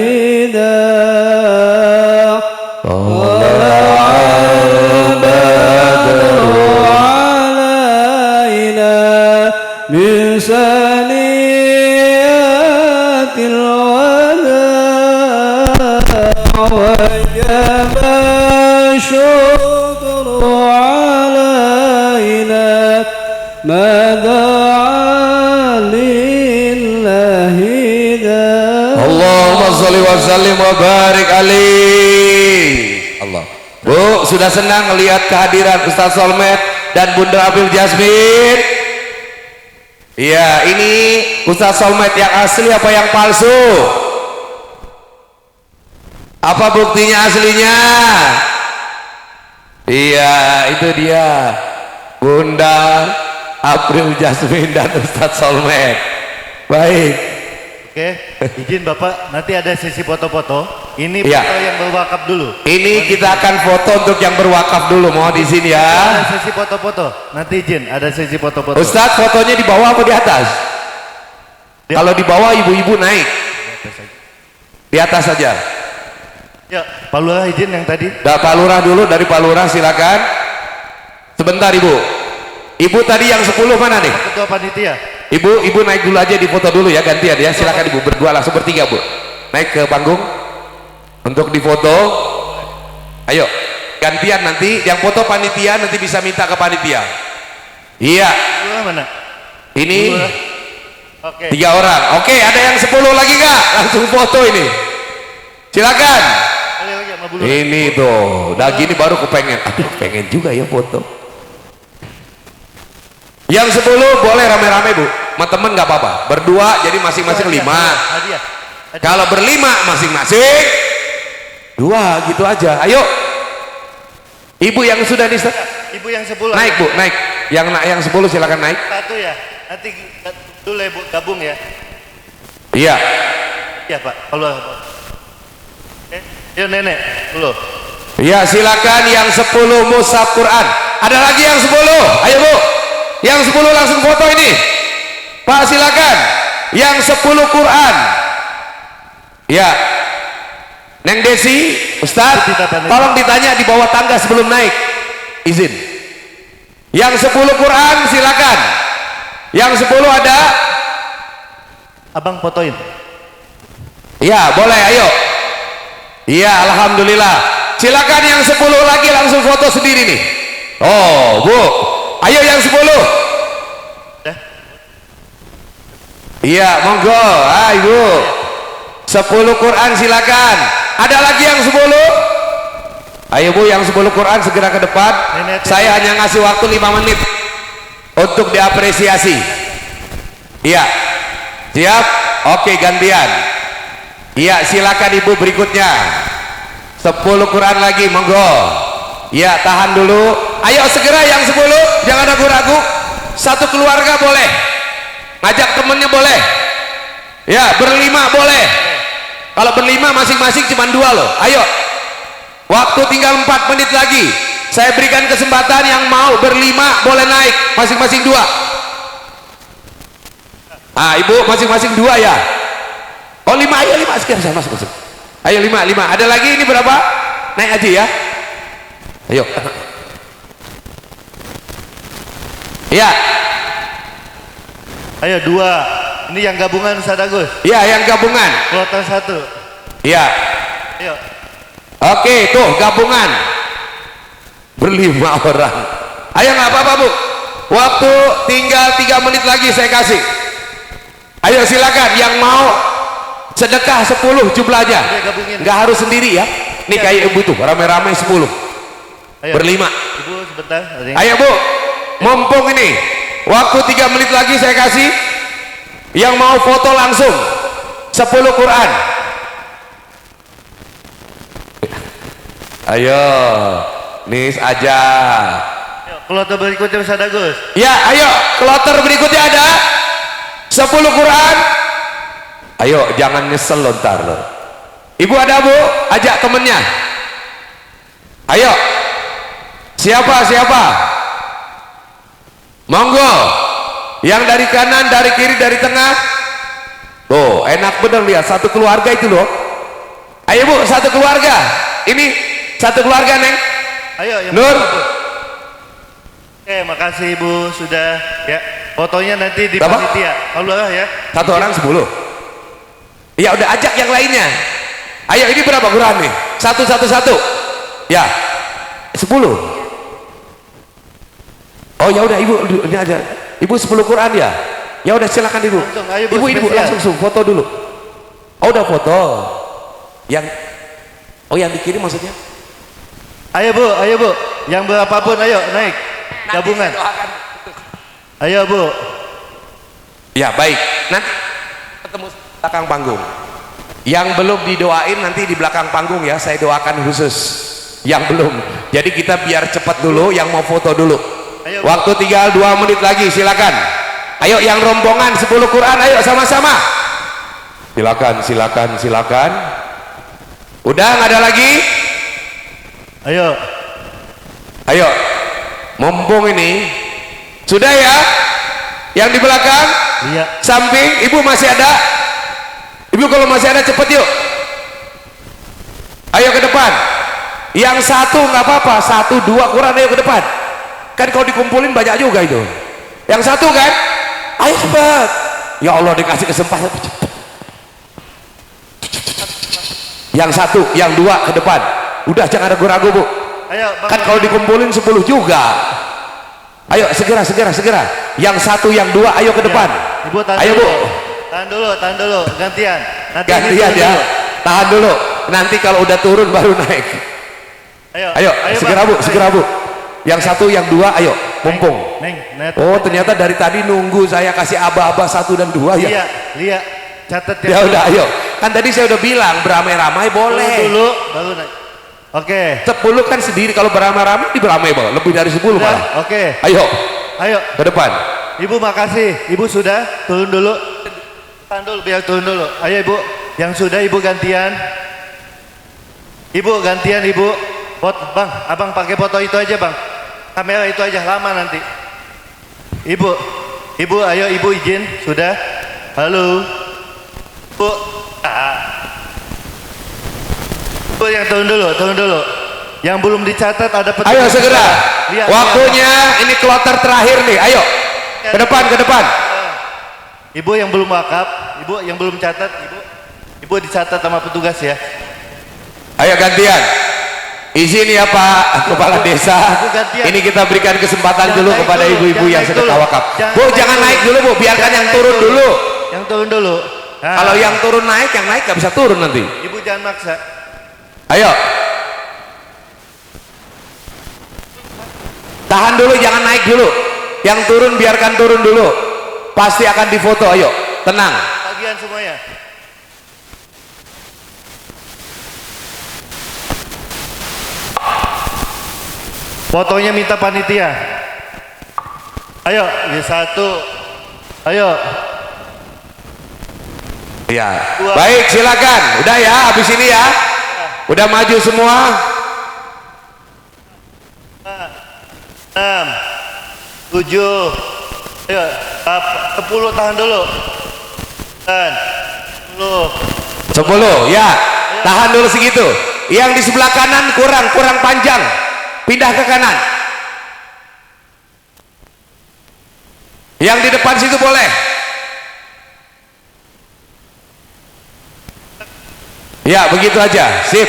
داع طلع البدر علينا من ثنيات الوداع وجب الشكر علينا ما دعا لله داع. Allahumma sholli wa sallim wa barik alaih. Allah. Bu, sudah senang melihat kehadiran Ustaz Solmed dan Bunda Abil Jasmin? Iya, ini Ustaz Solmed yang asli apa yang palsu? Apa buktinya aslinya? Iya, itu dia Bunda April Jasmin dan Ustadz Solmed. Baik. Oke, izin Bapak, nanti ada sesi foto-foto. Ini Iya. foto yang berwakaf dulu. Ini kita akan foto untuk yang berwakaf dulu. Mohon izin ya. Ada sesi foto-foto. Nanti izin, ada sesi foto-foto. Ustadz, fotonya di bawah apa di atas? Kalau di bawah ibu-ibu naik. Di atas saja. Ya, Pak Lurah izin yang tadi. Pak Lurah dulu, dari Pak Lurah silakan. Sebentar Ibu. Ibu tadi yang 10 mana nih? Ketua Panitia. Ibu naik dulu aja, di foto dulu ya, gantian ya. Silakan Ibu berdua langsung bertiga Bu. Naik ke panggung untuk difoto. Ayo, gantian nanti yang foto panitia nanti bisa minta ke panitia. Iya. Lurah mana? Ini Lurah. Oke. 3 orang. Oke, ada yang 10 lagi nggak? Langsung foto ini. Silakan. Ayo, sama Bu Lurah. Ini tuh, udah gini baru kepengen. Aduh, pengen juga ya foto. Yang 10 boleh rame-rame Bu, sama temen nggak apa-apa. Berdua jadi masing-masing 5. Hadiah. Kalau berlima masing-masing 2 gitu aja. Ayo, Ibu yang sudah di Ibu yang 10. naik Bu, naik. Yang 10 silakan naik. Satu ya. Nanti dulu ya Bu, gabung ya. Iya. Iya Pak. Kalau Oke. Yuk nenek dulu. Iya, silakan yang 10 mushaf Quran. Ada lagi yang 10. Ayo Bu. Yang 10 langsung foto ini. Pak silakan. Yang 10 Quran. Ya. Neng Desi, Ustaz, tolong ditanya di bawah tangga sebelum naik. Izin. Yang 10 Quran silakan. Yang 10 ada? Abang fotoin. Iya, boleh, ayo. Iya, alhamdulillah. Silakan yang 10 lagi langsung foto sendiri nih. Oh, Bu. Ayo yang 10. Iya, monggo. Ayo. 10 Quran silakan. Ada lagi yang 10? Ayo Bu, yang 10 Quran segera ke depan. Saya hanya ngasih waktu 5 menit untuk diapresiasi. Iya. Siap? Oke, gantian. Iya, silakan Ibu berikutnya. 10 Quran lagi, monggo. Ya, tahan dulu. Ayo segera yang 10, jangan ragu-ragu. Satu keluarga boleh, ngajak temennya boleh. Ya, berlima boleh. Kalau berlima masing-masing cuma 2 loh. Ayo, waktu tinggal 4 menit lagi. Saya berikan kesempatan yang mau berlima boleh naik, masing-masing 2. Ibu masing-masing 2 ya. Oh 5, ayo 5 sekian, saya masuk. Ayo 5. Ada lagi, ini berapa? Naik aja ya. Ayo. Iya. Ayo 2. Ini yang gabungan Ustaz Agus. Iya, yang gabungan. Kloter 1. Iya. Ayo. Oke, tuh gabungan. Berlima orang. Ayo, nggak apa-apa Bu. Waktu tinggal 3 menit lagi saya kasih. Ayo silakan yang mau sedekah 10 jumlahnya. Nggak harus sendiri ya. Nih kayak ibu tuh rame-rame 10 Ayo. berlima. Ibu sebentar. Ayo Bu, mumpung ini waktu 3 menit lagi saya kasih yang mau foto langsung 10 Quran. Ayo nis aja. Kloter berikutnya Ustaz Agus. Ya ayo kloter berikutnya ada 10 Quran. Ayo jangan nyesel lo ntar lo. Ibu ada Bu, ajak temennya. Ayo siapa monggo, yang dari kanan, dari kiri, dari tengah. Oh enak bener lihat satu keluarga itu loh. Ayo Bu, satu keluarga ini, satu keluarga Neng. Ayo yang Nur. Oke, makasih Ibu sudah ya. Fotonya nanti di Berapa? panitia. Allah ya. Satu orang 10. Ya udah ajak yang lainnya. Ayo ini berapa Quran nih? Satu. Ya 10. Oh ya udah Ibu ini aja. Ibu 10 Quran ya. Ya udah silakan Ibu. Langsung, ayo, Bu, Ibu spesial. langsung foto dulu. Oh udah foto. Yang yang dikirim maksudnya? Ayo Bu, yang berapapun ayo naik gabungan. Ayo Bu. Ya baik. Nanti ketemu belakang panggung. Yang belum didoain nanti di belakang panggung ya, saya doakan khusus. Yang belum. Jadi kita biar cepat dulu, yang mau foto dulu. Ayo, waktu tinggal 2 menit lagi, silakan. Ayo yang rombongan 10 Quran, ayo sama-sama. Silakan. Udah nggak ada lagi? Ayo. Mumpung ini sudah ya. Yang di belakang, Iya. samping, Ibu masih ada? Ibu kalau masih ada cepet yuk. Ayo ke depan. Yang satu nggak apa-apa, 1, 2 Quran ayo ke depan. Kan kalau dikumpulin banyak juga itu. Yang satu kan? Ayo cepet. Ya Allah dikasih kesempatan cepet. Yang satu, yang 2 ke depan. Udah jangan ragu-ragu Bu. Ayo Bang. Kan kalau dikumpulin 10 juga. Ayo segera. Yang 1, yang 2 ayo ke depan. Ibu tahan Ayo dulu. Bu. Tahan dulu, gantian. Nanti Gantian ini ya. dulu. Tahan dulu. Nanti kalau udah turun baru naik. Ayo segera Bang. Bu, segera Bu. Yang 1, yang 2 ayo, mumpung. Neng, net. Oh ternyata dari tadi nunggu saya kasih aba-aba 1 dan 2 ya. Lihat. Catat Ya udah ayo. Kan tadi saya udah bilang beramai-ramai boleh. Dulu baru naik. Oke. 10 kan sendiri, kalau beramai-ramai di beramai Bang. Lebih dari 10 malah. Oke. Ayo Ayo. ke depan. Ibu makasih. Ibu sudah turun dulu. Tahan dulu biar turun dulu. Ayo Ibu. Yang sudah Ibu gantian. Ibu gantian Ibu. Bang, Abang pakai foto itu aja Bang. Kamera itu aja lama nanti. Ibu ayo Ibu izin sudah. Halo. Bu. Bu yang turun dulu. Yang belum dicatat ada petugas. Ayo segera. Lihat, Waktunya ini kloter terakhir nih. Ayo ke depan. Ibu yang belum wakaf, Ibu yang belum catat, Ibu dicatat sama petugas ya. Ayo gantian. Izin ya Pak Kepala Desa. Ibu gantian. Ini kita berikan kesempatan Jangan dulu naik kepada dulu, ibu-ibu jangan yang naik sedang dulu. wakaf. Jangan Bu naik jangan dulu. naik dulu Bu, biarkan Jangan yang naik turun dulu. Yang turun dulu. Nah, Kalau yang turun naik, yang naik nggak bisa turun nanti. Ibu jangan maksa. Ayo. Tahan dulu, jangan naik dulu. Yang turun biarkan turun dulu. Pasti akan difoto. Ayo, tenang. Bagian semuanya. Fotonya minta panitia. Ayo, ini 1. Ayo. Ya. Dua. Baik, silakan. Udah ya, habis ini ya. Udah maju semua. 6 7. Ayo, 10 tahan dulu. 10. 10, ya. Tahan dulu segitu. Yang di sebelah kanan kurang panjang. Pindah ke kanan. Yang di depan situ boleh. Ya, begitu aja. Sip.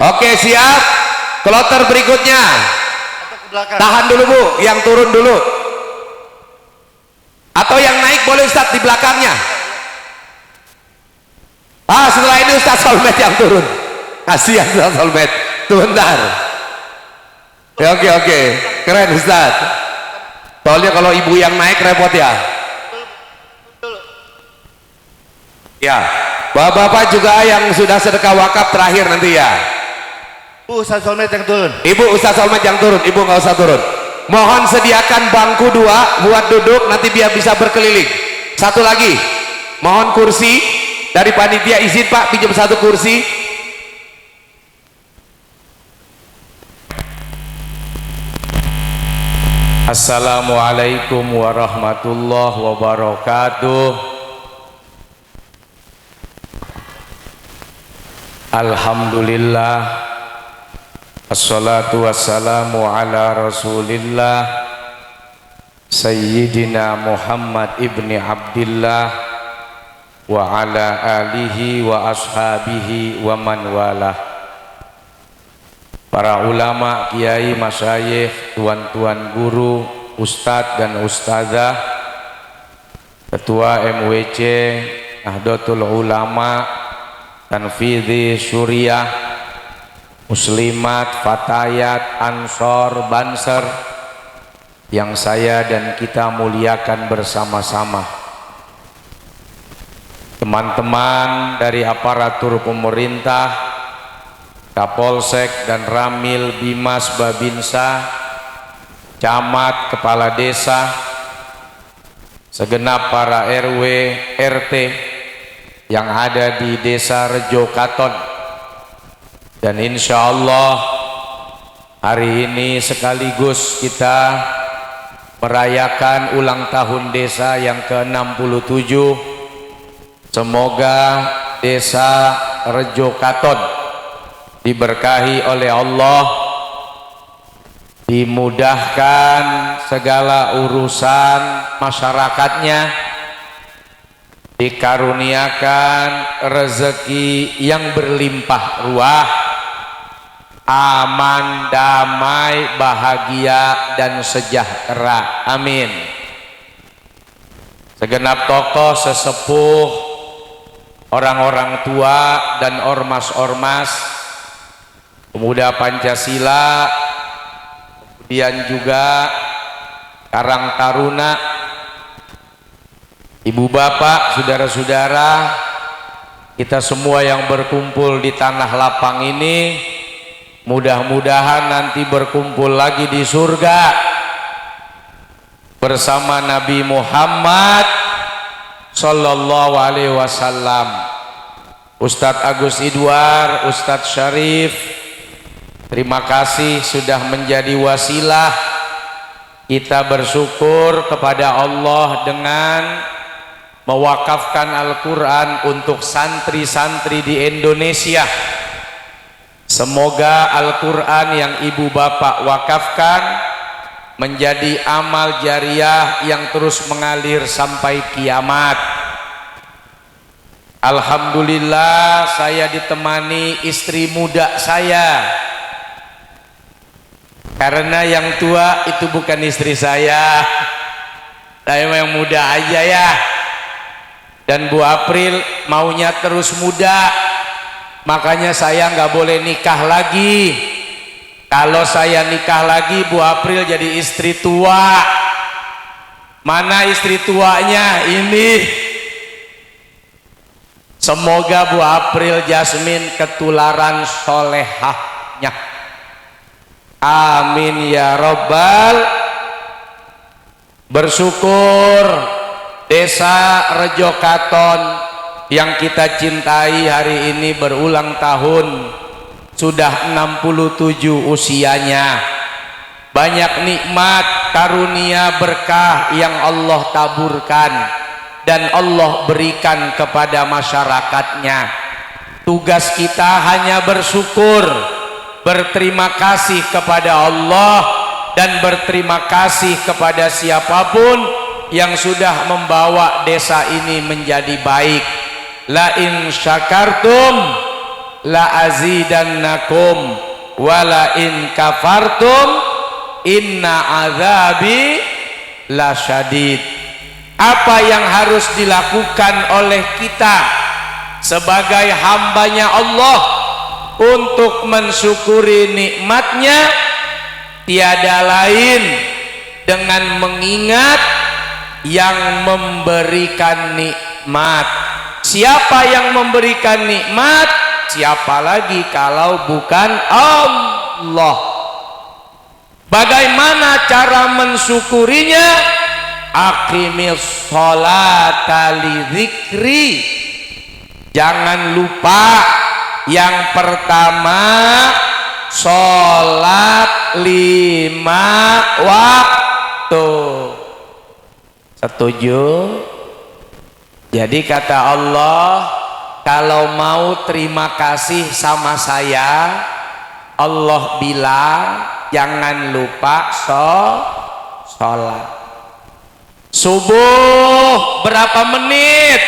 Oke, siap. Kloter berikutnya. Atau ke belakang. Tahan dulu Bu, yang turun dulu. Atau yang naik boleh Ustaz di belakangnya. Setelah ini Ustaz Solmed yang turun. kasihan Ustaz Solmed. Bentar. Ya, oke, keren Ustaz. Soalnya kalau ibu yang naik repot ya. Ya, bapak-bapak juga yang sudah sedekah wakaf terakhir nanti ya. Bu Ustaz Solmed yang turun. Ibu Ustaz Solmed yang turun, ibu nggak usah turun. Mohon sediakan bangku 2 buat duduk, nanti biar bisa berkeliling. Satu lagi, mohon kursi dari panitia, izin Pak pinjam 1 kursi. Assalamualaikum warahmatullahi wabarakatuh. Alhamdulillah, assalatu wassalamu ala rasulillah Sayyidina Muhammad ibni Abdillah wa ala alihi wa ashabihi wa man walah. Para ulama, kiai, masyayikh, tuan-tuan guru, ustadz dan ustazah, ketua MWC, Nahdlatul Ulama, Tanfidhi Syuriah, Muslimat, Fatayat, Ansor, Banser, yang saya dan kita muliakan bersama-sama. Teman-teman dari aparatur pemerintah, Kapolsek dan Ramil, Bimas, Babinsa, camat, kepala desa, segenap para RW, RT yang ada di desa Rejo Katon, dan insya Allah hari ini sekaligus kita merayakan ulang tahun desa yang ke-67. Semoga desa Rejo Katon diberkahi oleh Allah, dimudahkan segala urusan masyarakatnya, dikaruniakan rezeki yang berlimpah ruah, aman, damai, bahagia dan sejahtera. Amin. Segenap tokoh sesepuh, orang-orang tua dan ormas-ormas pemuda Pancasila, kemudian juga Karang Taruna, ibu bapak, saudara-saudara, kita semua yang berkumpul di tanah lapang ini, mudah-mudahan nanti berkumpul lagi di surga bersama Nabi Muhammad Sallallahu Alaihi Wasallam. Ustadz Agus Idwar, Ustadz Syarif, terima kasih sudah menjadi wasilah kita bersyukur kepada Allah dengan mewakafkan Al-Quran untuk santri-santri di Indonesia. Semoga Al-Quran yang ibu bapak wakafkan menjadi amal jariah yang terus mengalir sampai kiamat. Alhamdulillah, saya ditemani istri muda saya. Karena yang tua itu bukan istri saya yang muda aja ya. Dan Bu April maunya terus muda, makanya saya nggak boleh nikah lagi. Kalau saya nikah lagi, Bu April jadi istri tua. Mana istri tuanya ini? Semoga Bu April Jasmine ketularan solehahnya. Amin ya Rabbal. Bersyukur desa Rejo Katon yang kita cintai hari ini berulang tahun, sudah 67 usianya. Banyak nikmat, karunia, berkah yang Allah taburkan dan Allah berikan kepada masyarakatnya. Tugas kita hanya bersyukur, berterima kasih kepada Allah, dan berterima kasih kepada siapapun yang sudah membawa desa ini menjadi baik. La in syakartum la azidannakum wa la in kafartum inna azabi la syadid. Apa yang harus dilakukan oleh kita sebagai hambanya Allah untuk mensyukuri nikmatnya tiada lain dengan mengingat yang memberikan nikmat. Siapa yang memberikan nikmat? Siapa lagi kalau bukan Allah? Bagaimana cara mensyukurinya? Aqimis sholata li dzikri. Jangan lupa yang pertama sholat 5 waktu. Setuju? Jadi kata Allah, kalau mau terima kasih sama saya, Allah bilang jangan lupa sholat. Subuh berapa menit?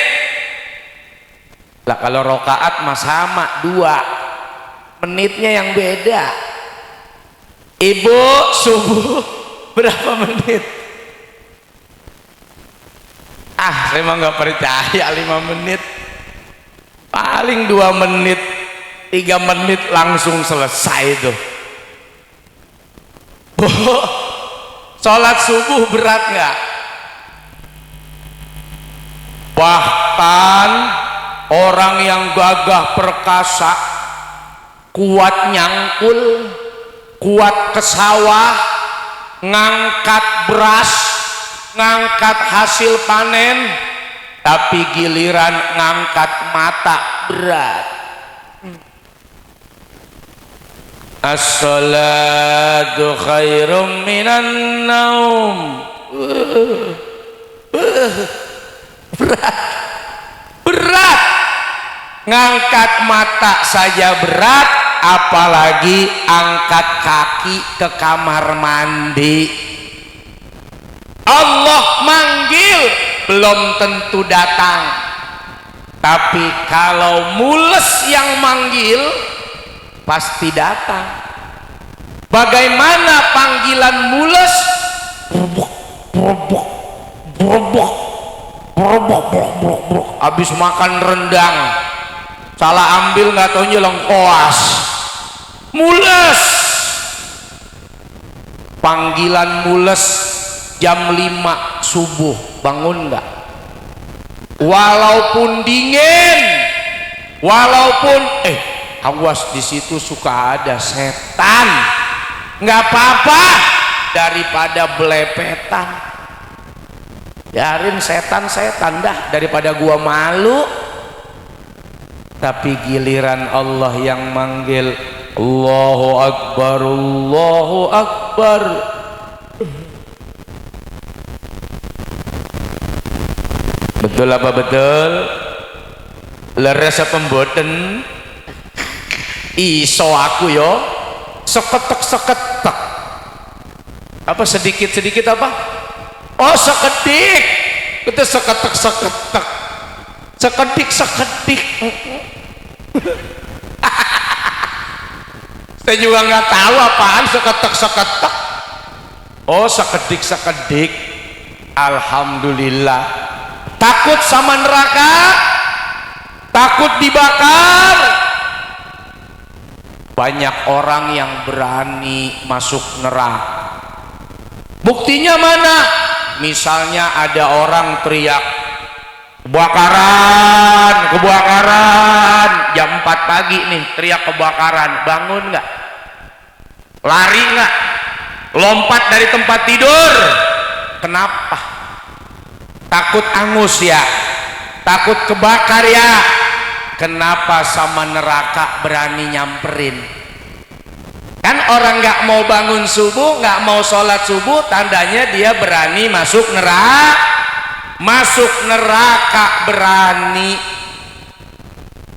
Lah kalau rokaat mah sama 2, menitnya yang beda. Ibu subuh berapa menit? Saya mah nggak percaya 5 menit, paling 2 menit 3 menit langsung selesai itu. Sholat subuh berat nggak? Bahkan orang yang gagah perkasa, kuat nyangkul, kuat ke sawah, ngangkat beras, ngangkat hasil panen, tapi giliran ngangkat mata berat. As-salatu khairum minan naum. Berat. Ngangkat mata saja berat, apalagi angkat kaki ke kamar mandi. Allah manggil belum tentu datang, tapi kalau mules yang manggil pasti datang. Bagaimana panggilan mules? Habis makan rendang salah ambil, nggak taunya lengkoas, mules. Panggilan mules jam 5 subuh, bangun nggak? Walaupun dingin, walaupun awas di situ suka ada setan, nggak apa-apa daripada belepetan. Biarin setan-setan dah, daripada gua malu. Tapi giliran Allah yang manggil, Allahu Akbar, Allahu Akbar. Betul apa betul? Leres apa mboten? Iso aku yo seketek. Apa sedikit apa? Oh sekedik. Itu seketek. Sekedik. Saya juga nggak tahu apaan seketek. Oh sekedik. Alhamdulillah. Takut sama neraka? Takut dibakar? Banyak orang yang berani masuk neraka. Buktinya mana? Misalnya ada orang teriak kebakaran jam 4 pagi nih, teriak kebakaran, bangun nggak? Lari nggak? Lompat dari tempat tidur? Kenapa? Takut angus ya? Takut kebakar ya? Kenapa sama neraka berani nyamperin? Kan orang nggak mau bangun subuh, nggak mau sholat subuh, tandanya dia berani masuk neraka berani.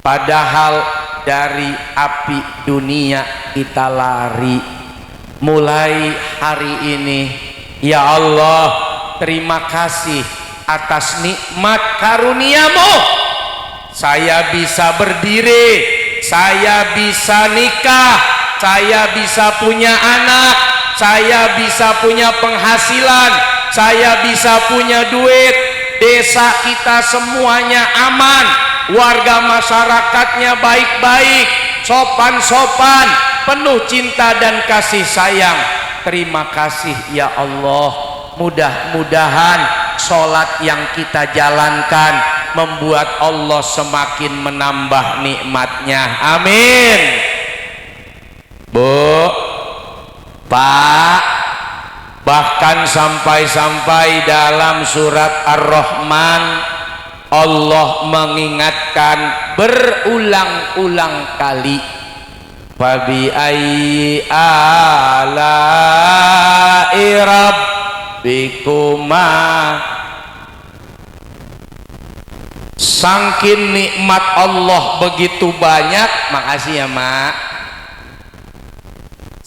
Padahal dari api dunia kita lari. Mulai hari ini, ya Allah, terima kasih atas nikmat karuniamu. Saya bisa berdiri, saya bisa nikah, saya bisa punya anak, saya bisa punya penghasilan, saya bisa punya duit. Desa kita semuanya aman, warga masyarakatnya baik-baik, sopan-sopan, penuh cinta dan kasih sayang. Terima kasih ya Allah. Mudah-mudahan sholat yang kita jalankan membuat Allah semakin menambah nikmatnya. Amin. Bu, Pak, bahkan sampai-sampai dalam surat Ar-Rahman Allah mengingatkan berulang-ulang kali, fabi ayyi ala'i rabbikuma, saking nikmat Allah begitu banyak. Makasih ya Mak.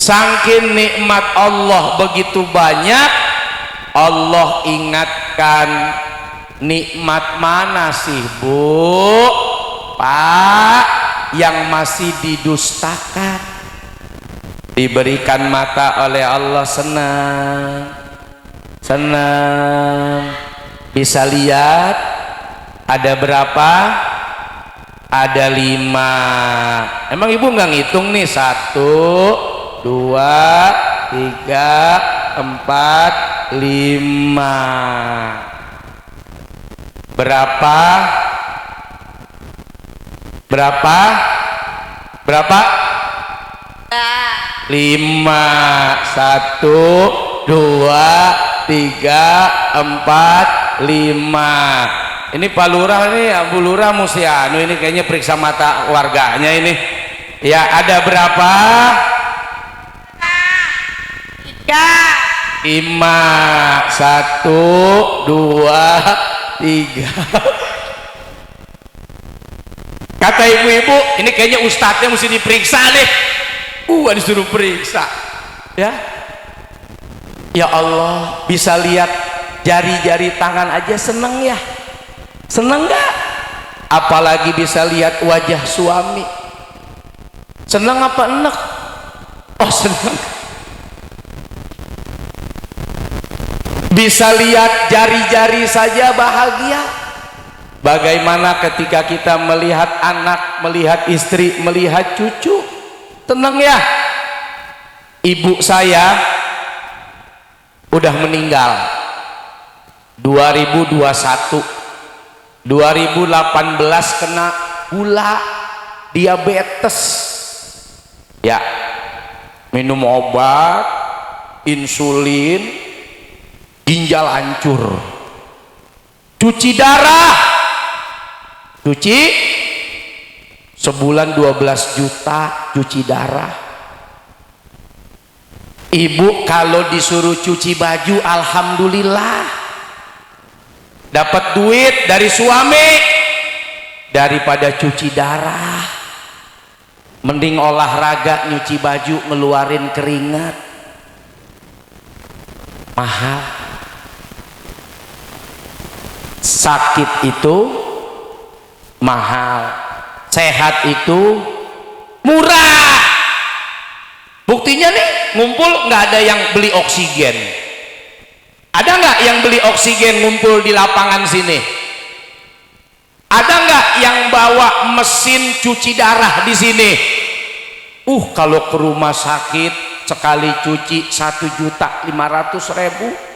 Saking nikmat Allah begitu banyak, Allah ingatkan, nikmat mana sih Bu, Pak, yang masih didustakan? Diberikan mata oleh Allah, senang, senang. Bisa lihat ada berapa? Ada 5. Emang ibu nggak ngitung nih? 1, 2, 3, 4, 5. Berapa? Berapa? Berapa? 5. 1, 2, 3, 4, 5. Ini Pak Lurah nih, Bu Lurah Musianu ini kayaknya periksa mata warganya ini. Ya, ada berapa? 5. 1, 2, 3. Kata ibu-ibu, ini kayaknya ustadznya mesti diperiksa nih. Disuruh periksa. Ya. Ya Allah, bisa lihat jari-jari tangan aja seneng ya. Seneng gak? Apalagi bisa lihat wajah suami. Seneng apa enek? Oh seneng. Bisa lihat jari-jari saja bahagia. Bagaimana ketika kita melihat anak, melihat istri, melihat cucu? Tenang ya. Ibu saya udah meninggal 2021. 2018 kena gula, diabetes. Ya, minum obat, insulin, ginjal hancur, cuci darah, cuci sebulan 12 juta cuci darah. Ibu kalau disuruh cuci baju alhamdulillah dapat duit dari suami, daripada cuci darah mending olahraga nyuci baju ngeluarin keringat. Mahal. Sakit itu mahal, sehat itu murah. Buktinya nih, ngumpul nggak ada yang beli oksigen. Ada nggak yang beli oksigen ngumpul di lapangan sini? Ada nggak yang bawa mesin cuci darah di sini? Kalau ke rumah sakit sekali cuci 1.500.000.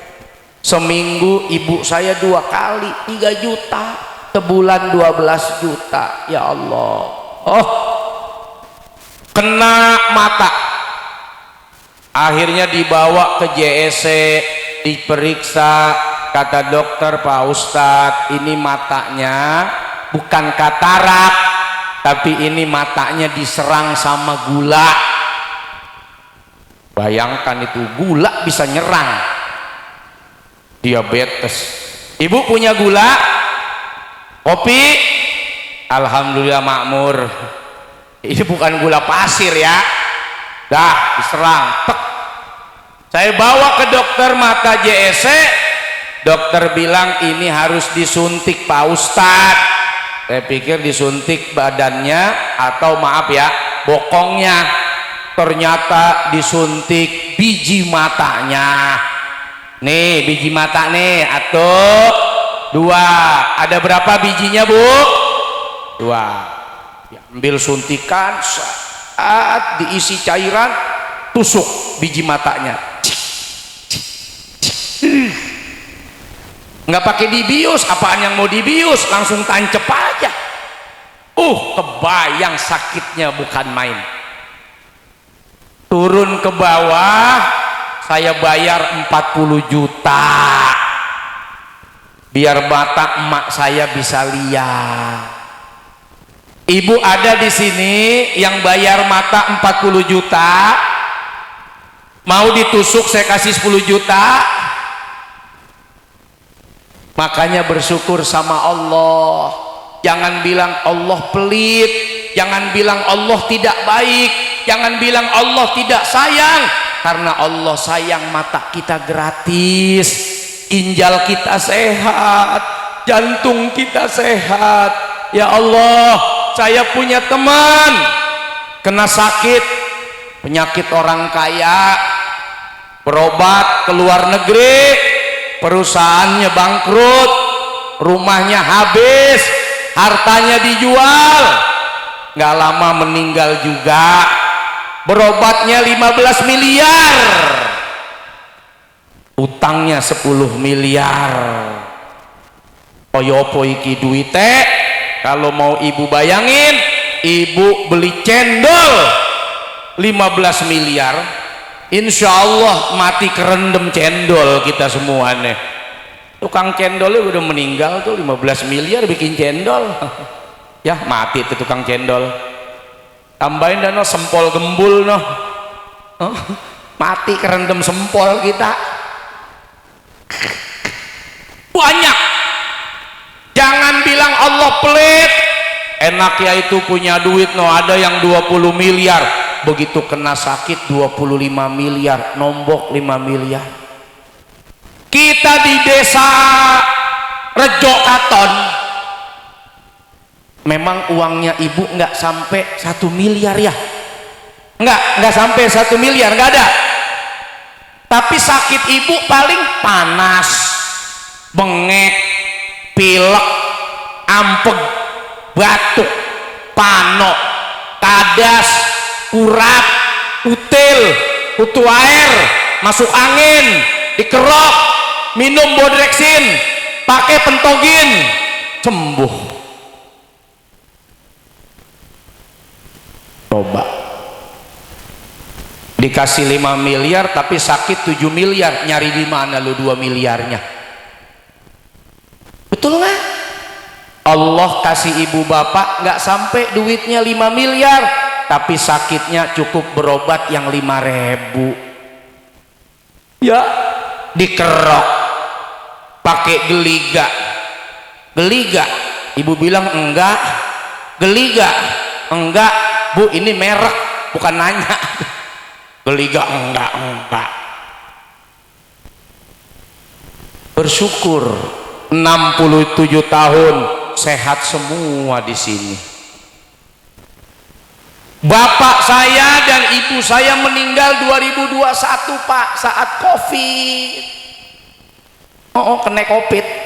Seminggu ibu saya 2 kali 3 juta, sebulan 12 juta. Ya Allah. Kena mata. Akhirnya dibawa ke JSC, diperiksa, kata dokter, Pak Ustadz, ini matanya bukan katarak, tapi ini matanya diserang sama gula. Bayangkan itu, gula bisa nyerang. Diabetes. Ibu punya gula? Kopi? Alhamdulillah makmur. Ini bukan gula pasir ya. Dah diserang. Tek. Saya bawa ke dokter mata JSC. Dokter bilang ini harus disuntik Pak Ustadz. Saya pikir disuntik badannya atau maaf ya bokongnya. Ternyata disuntik biji matanya. Nih biji mata nih, 1, 2. Ada berapa bijinya Bu? 2. Ambil suntikan, diisi cairan, tusuk biji matanya, nggak pakai dibius. Apaan yang mau dibius, langsung tancep aja. Kebayang sakitnya bukan main. Turun ke bawah, saya bayar 40 juta biar mata emak saya bisa lihat. Ibu ada di sini yang bayar mata 40 juta, mau ditusuk saya kasih 10 juta. Makanya bersyukur sama Allah. Jangan bilang Allah pelit, jangan bilang Allah tidak baik, jangan bilang Allah tidak sayang, karena Allah sayang mata kita gratis, ginjal kita sehat, jantung kita sehat. Ya Allah, saya punya teman kena sakit, penyakit orang kaya, berobat ke luar negeri, perusahaannya bangkrut, rumahnya habis, hartanya dijual, nggak lama meninggal juga. Berobatnya 15 miliar, utangnya 10 miliar. Oyopo iki duite. Kalau mau ibu bayangin, ibu beli cendol 15 miliar, insya Allah mati kerendam cendol kita semua nih. Tukang cendolnya udah meninggal tuh, 15 miliar bikin cendol. Ya mati tuh tukang cendol. Tambahin dah no sempol gembul no, mati kerendam sempol kita. Banyak. Jangan bilang Allah pelit. Enak ya itu punya duit no, ada yang 20 miliar, begitu kena sakit 25 miliar, nombok 5 miliar. Kita di desa Rejo Katon, memang uangnya ibu nggak sampai 1 miliar ya, nggak sampai 1 miliar, nggak ada. Tapi sakit ibu paling panas, bengek, pilek, ampeg, batuk, pano, kadas, urat, util, kutu air, masuk angin, dikerok, minum bodreksin, pakai pentogin, sembuh. Coba dikasih 5 miliar tapi sakit 7 miliar, nyari di mana lu 2 miliarnya? Betul nggak? Allah kasih ibu bapak nggak sampai duitnya 5 miliar, tapi sakitnya cukup berobat yang 5.000 ya, dikerok pakai geliga. Ibu bilang enggak, geliga enggak bu, ini merek bukan nanya. Geliga enggak. Bersyukur 67 tahun sehat semua di sini. Bapak saya dan ibu saya meninggal 2021 Pak, saat Covid. Kena Covid.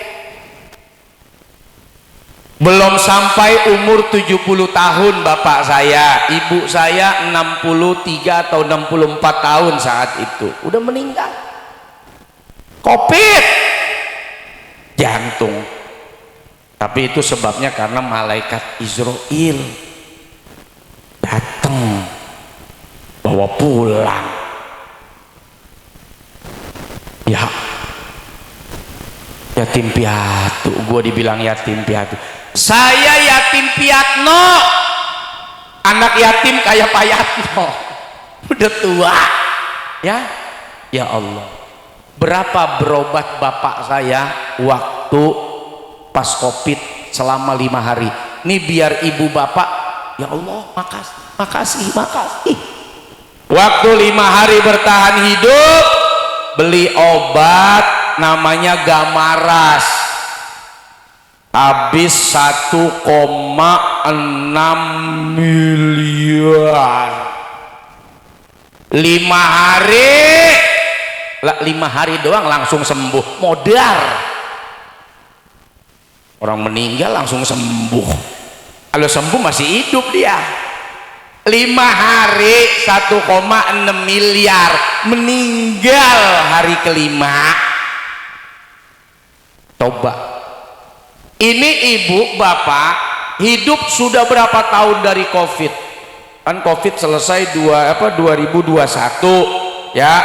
Belum sampai umur 70 tahun bapak saya, ibu saya 63 atau 64 tahun saat itu, udah meninggal. Covid jantung. Tapi itu sebabnya karena malaikat Israel datang bawa pulang. Ya, yatim piatu, gue dibilang yatim piatu. Saya yatim piatno, anak yatim kayak Pak Yatno, udah tua. Ya Allah, berapa berobat bapak saya waktu pas Covid selama 5 hari. Ini biar ibu bapak, ya Allah makasih. Waktu 5 hari bertahan hidup, beli obat namanya Gamaras, habis 1,6 miliar. 5 hari doang langsung sembuh, modal. Orang meninggal langsung sembuh, kalau sembuh masih hidup dia. 5 5 hari 1,6 miliar, meninggal hari kelima. Coba ini ibu bapak hidup sudah berapa tahun dari COVID? Kan COVID selesai 2021 ya,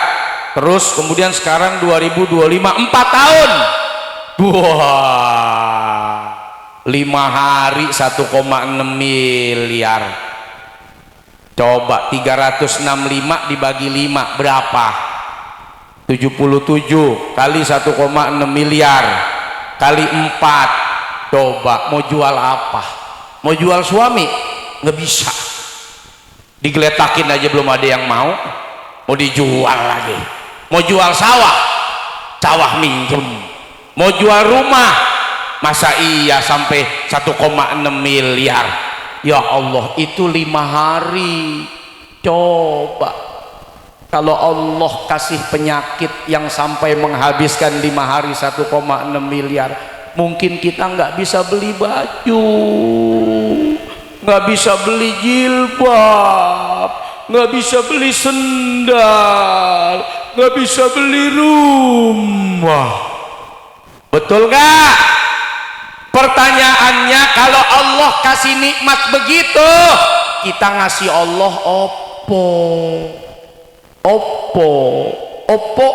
terus kemudian sekarang 2025, 4 tahun. Wah, 5 hari 1,6 miliar. Coba 365 dibagi 5 berapa? 77 kali 1,6 miliar kali 4. Coba mau jual apa? Mau jual suami? Nggak bisa, digeletakin aja belum ada yang mau dijual lagi. Mau jual sawah minjem. Mau jual rumah, masa iya sampai 1,6 miliar? Ya Allah, itu 5 hari. Coba kalau Allah kasih penyakit yang sampai menghabiskan 5 hari 1,6 miliar, mungkin kita nggak bisa beli baju, nggak bisa beli jilbab, nggak bisa beli sendal, nggak bisa beli rumah. Betul gak? Pertanyaannya, kalau Allah kasih nikmat begitu, kita ngasih Allah Oppo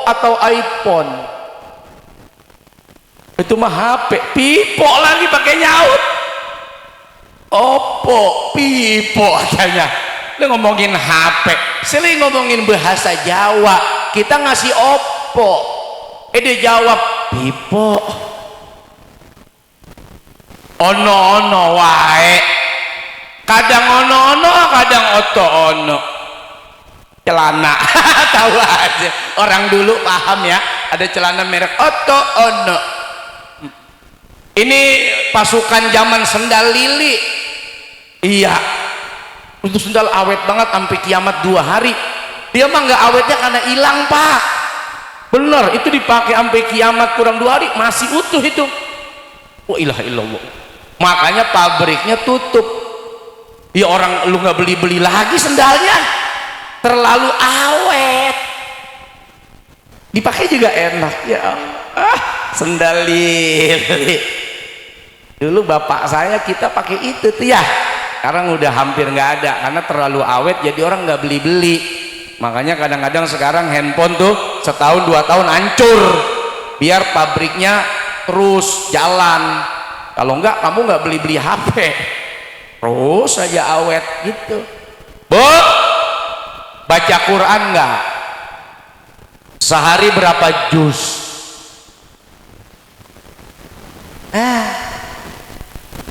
atau iPhone? Itu mah HP, pipo lagi pakai nyaut. Oppo, pipo katanya. Lu ngomongin HP, sering ngomongin bahasa Jawa. Kita ngasih Oppo, dia jawab pipo. Ono wae, kadang ono, kadang ono celana. Tahu aja, orang dulu paham ya, ada celana merek ono. Ini pasukan zaman sendal lili. Iya, itu sendal awet banget sampai kiamat 2 hari. Dia mah nggak awetnya karena hilang pak. Bener, itu dipakai sampai kiamat kurang 2 hari masih utuh itu. Wa ilaha illallah. Makanya pabriknya tutup. Ya orang lu nggak beli lagi sendalnya, terlalu awet. Dipakai juga enak ya. Sendal lili. Dulu bapak saya kita pakai itu tuh ya. Sekarang udah hampir nggak ada karena terlalu awet, jadi orang nggak beli. Makanya kadang-kadang sekarang handphone tuh setahun 2 tahun hancur, biar pabriknya terus jalan. Kalau enggak, kamu nggak beli HP, terus aja awet gitu. Bu, baca Quran nggak? Sehari berapa juz?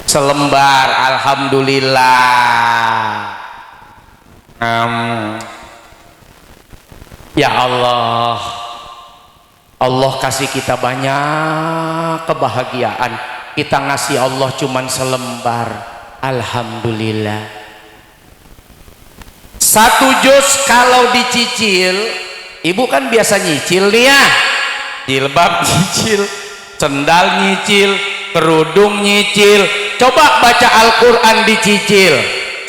Selembar, alhamdulillah. Ya Allah, Allah kasih kita banyak kebahagiaan. Kita ngasih Allah cuman selembar, alhamdulillah. 1 juz kalau dicicil, ibu kan biasa nyicil nih ya, jilbab nyicil, sendal nyicil, kerudung nyicil. Coba baca Al-Quran dicicil.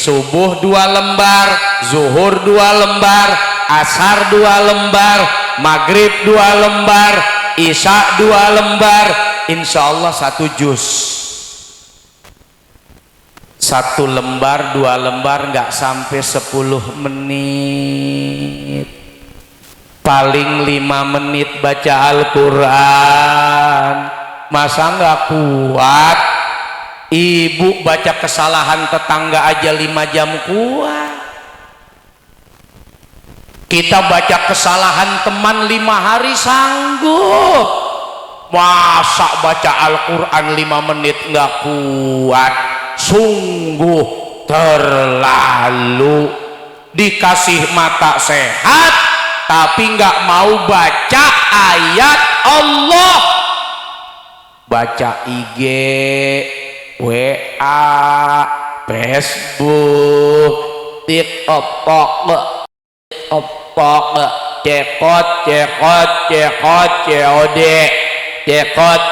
Subuh 2 lembar, zuhur 2 lembar, asar 2 lembar, maghrib 2 lembar, isya 2 lembar. Insya Allah 1 juz. 1 lembar 2 lembar nggak sampai 10 menit, paling 5 menit baca Al-Quran. Masa nggak kuat? Ibu baca kesalahan tetangga aja 5 jam kuat. Kita baca kesalahan teman 5 hari sanggup. Masa baca Al-Quran 5 menit nggak kuat? Sungguh terlalu. Dikasih mata sehat tapi nggak mau baca ayat Allah. Baca IG, WA, Facebook, TikTok,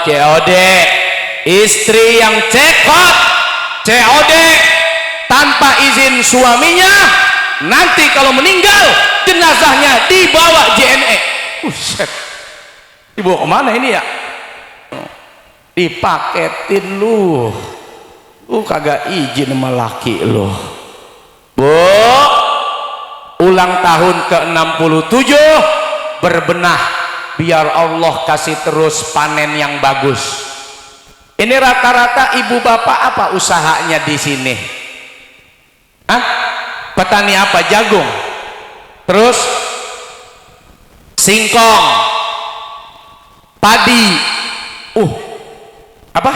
COD. Istri yang COD tanpa izin suaminya nanti kalau meninggal jenazahnya dibawa JNE. Buset, dibawa kemana ini ya? Dipaketin lu kagak izin sama laki lu. Bu, ulang tahun ke-67 berbenah biar Allah kasih terus panen yang bagus. Ini rata-rata ibu bapak apa usahanya di sini? Hah? Petani apa? Jagung, terus singkong, padi. Apa?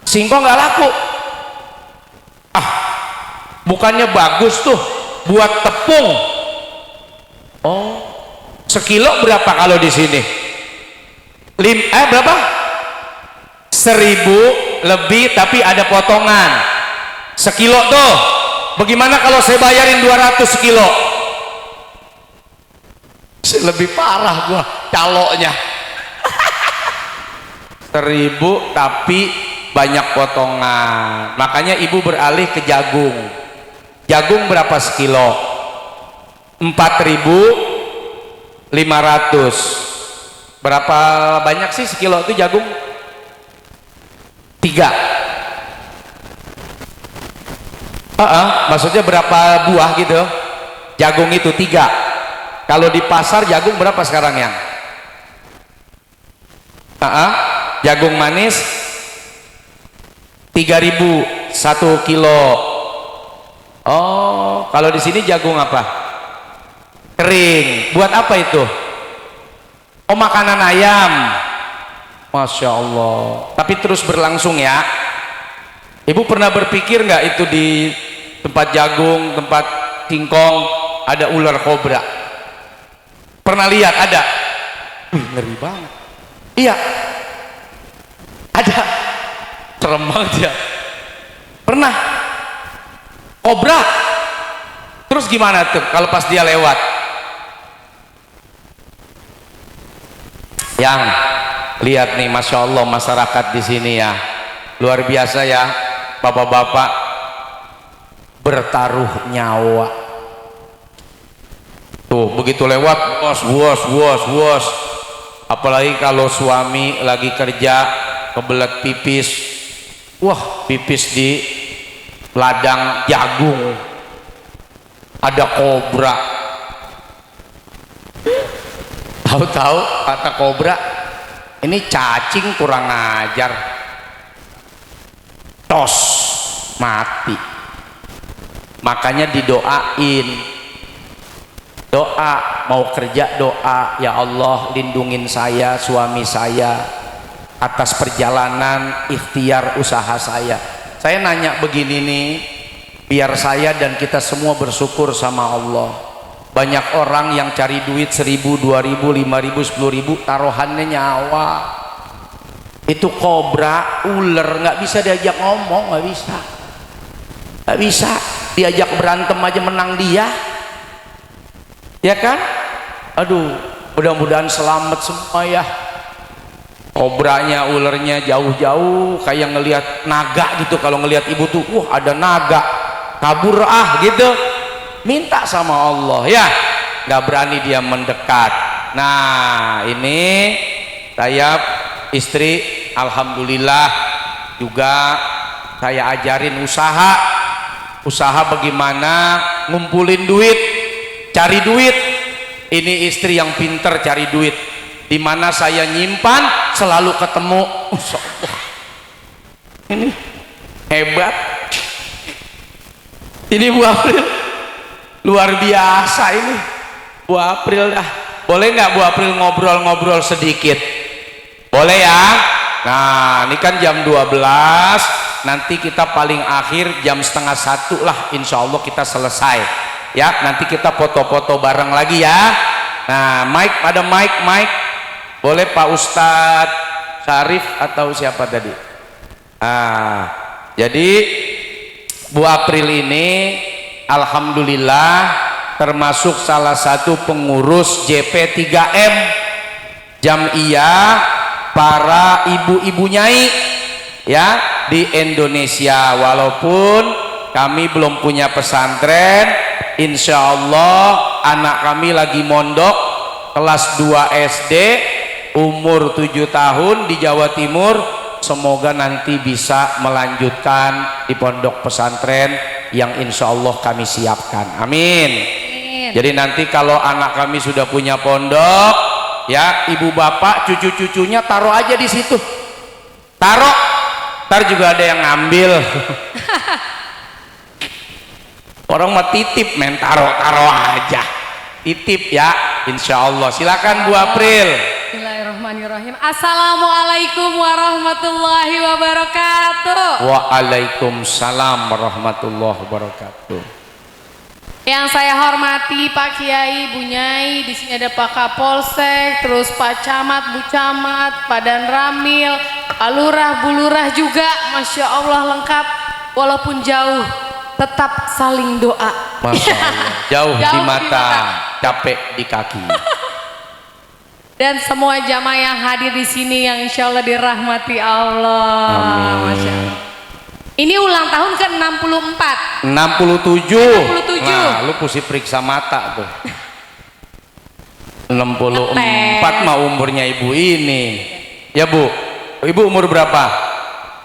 Singkong nggak laku. Bukannya bagus tuh buat tepung. Oh, sekilo berapa kalau di sini? Berapa? 1.000 lebih tapi ada potongan. Sekilo tuh. Bagaimana kalau saya bayarin 200 sekilo? Lebih parah gua caloknya. 1.000 tapi banyak potongan. Makanya ibu beralih ke jagung. Jagung berapa sekilo? 4.500. Berapa banyak sih sekilo itu jagung? 3. Maksudnya berapa buah gitu? Jagung itu 3. Kalau di pasar jagung berapa sekarang yang? Jagung manis 3.000 1 kilo. Oh, kalau di sini jagung apa? Kering. Buat apa itu? Oh, makanan ayam. Masya Allah. Tapi terus berlangsung ya. Ibu pernah berpikir nggak itu di tempat jagung, tempat singkong ada ular kobra? Pernah lihat ada? Ngeri banget. Iya. Ada. Serem banget ya. Pernah. Kobra. Terus gimana tuh kalau pas dia lewat? Yang lihat nih, Masya Allah masyarakat di sini ya. Luar biasa ya. Bapak-bapak bertaruh nyawa. Tuh begitu lewat wos. Apalagi kalau suami lagi kerja kebelet pipis. Wah, pipis di ladang jagung. Ada kobra. Tahu-tahu kata kobra, ini cacing kurang ajar. Tos, mati. Makanya didoain. Doa, mau kerja doa, ya Allah lindungin saya, suami saya atas perjalanan ikhtiar usaha saya. Saya nanya begini nih, biar saya dan kita semua bersyukur sama Allah. Banyak orang yang cari duit 1.000, 2.000, 5.000, 10.000 taruhannya nyawa. Itu kobra, ular, nggak bisa diajak ngomong, nggak bisa diajak berantem aja menang dia, ya kan? Aduh, mudah-mudahan selamat semua ya. Kobranya, ularnya jauh-jauh, kayak ngelihat naga gitu. Kalau ngelihat ibu tuh, ada naga, kabur gitu. Minta sama Allah ya, nggak berani dia mendekat. Nah ini saya istri alhamdulillah juga saya ajarin usaha bagaimana ngumpulin duit, cari duit. Ini istri yang pinter cari duit. Dimana saya nyimpan selalu ketemu. Ini hebat. Ini Bu April luar biasa ini. Bu April dah. Boleh nggak Bu April ngobrol-ngobrol sedikit? Boleh ya? Nah ini kan jam 12, nanti kita paling akhir jam 12:30 lah, insya Allah kita selesai ya. Nanti kita foto-foto bareng lagi ya. Nah ada mic boleh Pak Ustadz Syarif atau siapa tadi? Jadi Bu April ini alhamdulillah termasuk salah satu pengurus JP3M Jam'iyah para ibu-ibu nyai ya di Indonesia. Walaupun kami belum punya pesantren, insya Allah anak kami lagi mondok kelas 2 SD umur 7 tahun di Jawa Timur, semoga nanti bisa melanjutkan di pondok pesantren yang insya Allah kami siapkan, amin. Jadi nanti kalau anak kami sudah punya pondok ya, ibu bapak cucu-cucunya taruh aja di situ, taruh, ntar juga ada yang ngambil. Orang mah titip men, taruh aja, titip ya, insya Allah. Silakan Bu April. Bismillahirrahmanirrahim. Assalamualaikum warahmatullahi wabarakatuh. Waalaikumsalam warahmatullahi wabarakatuh. Yang saya hormati Pak Kiai, Bu Nyai, di sini ada Pak Kapolsek, terus Pak Camat, Bu Camat, Pak Dan Ramil, Pak Lurah, Bu Lurah juga, Masya Allah lengkap, walaupun jauh, tetap saling doa. Masya Allah. Jauh di mata, capek di kaki. Dan semua jamaah yang hadir di sini yang insya Allah dirahmati Allah. Amin. Masya Allah. Ini ulang tahun ke-64. 67. Nah, lu mesti periksa mata tuh. 64 mah umurnya ibu ini. Ya Bu, ibu umur berapa?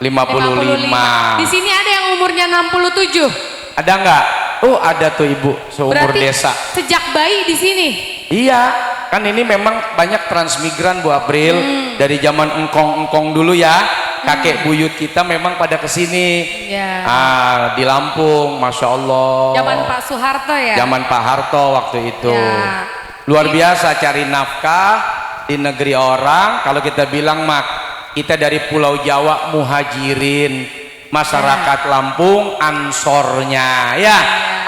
55. Di sini ada yang umurnya 67. Ada nggak? Oh ada tuh ibu seumur Berarti desa. Sejak bayi di sini. Iya, kan ini memang banyak transmigran Bu April dari zaman engkong dulu ya. Kakek buyut kita memang pada kesini. Ya. Di Lampung, Masya Allah. Zaman Pak Soeharto ya. Zaman Pak Harto waktu itu. Ya. Luar biasa cari nafkah di negeri orang. Kalau kita bilang mak, kita dari Pulau Jawa muhajirin, masyarakat Lampung ansornya ya.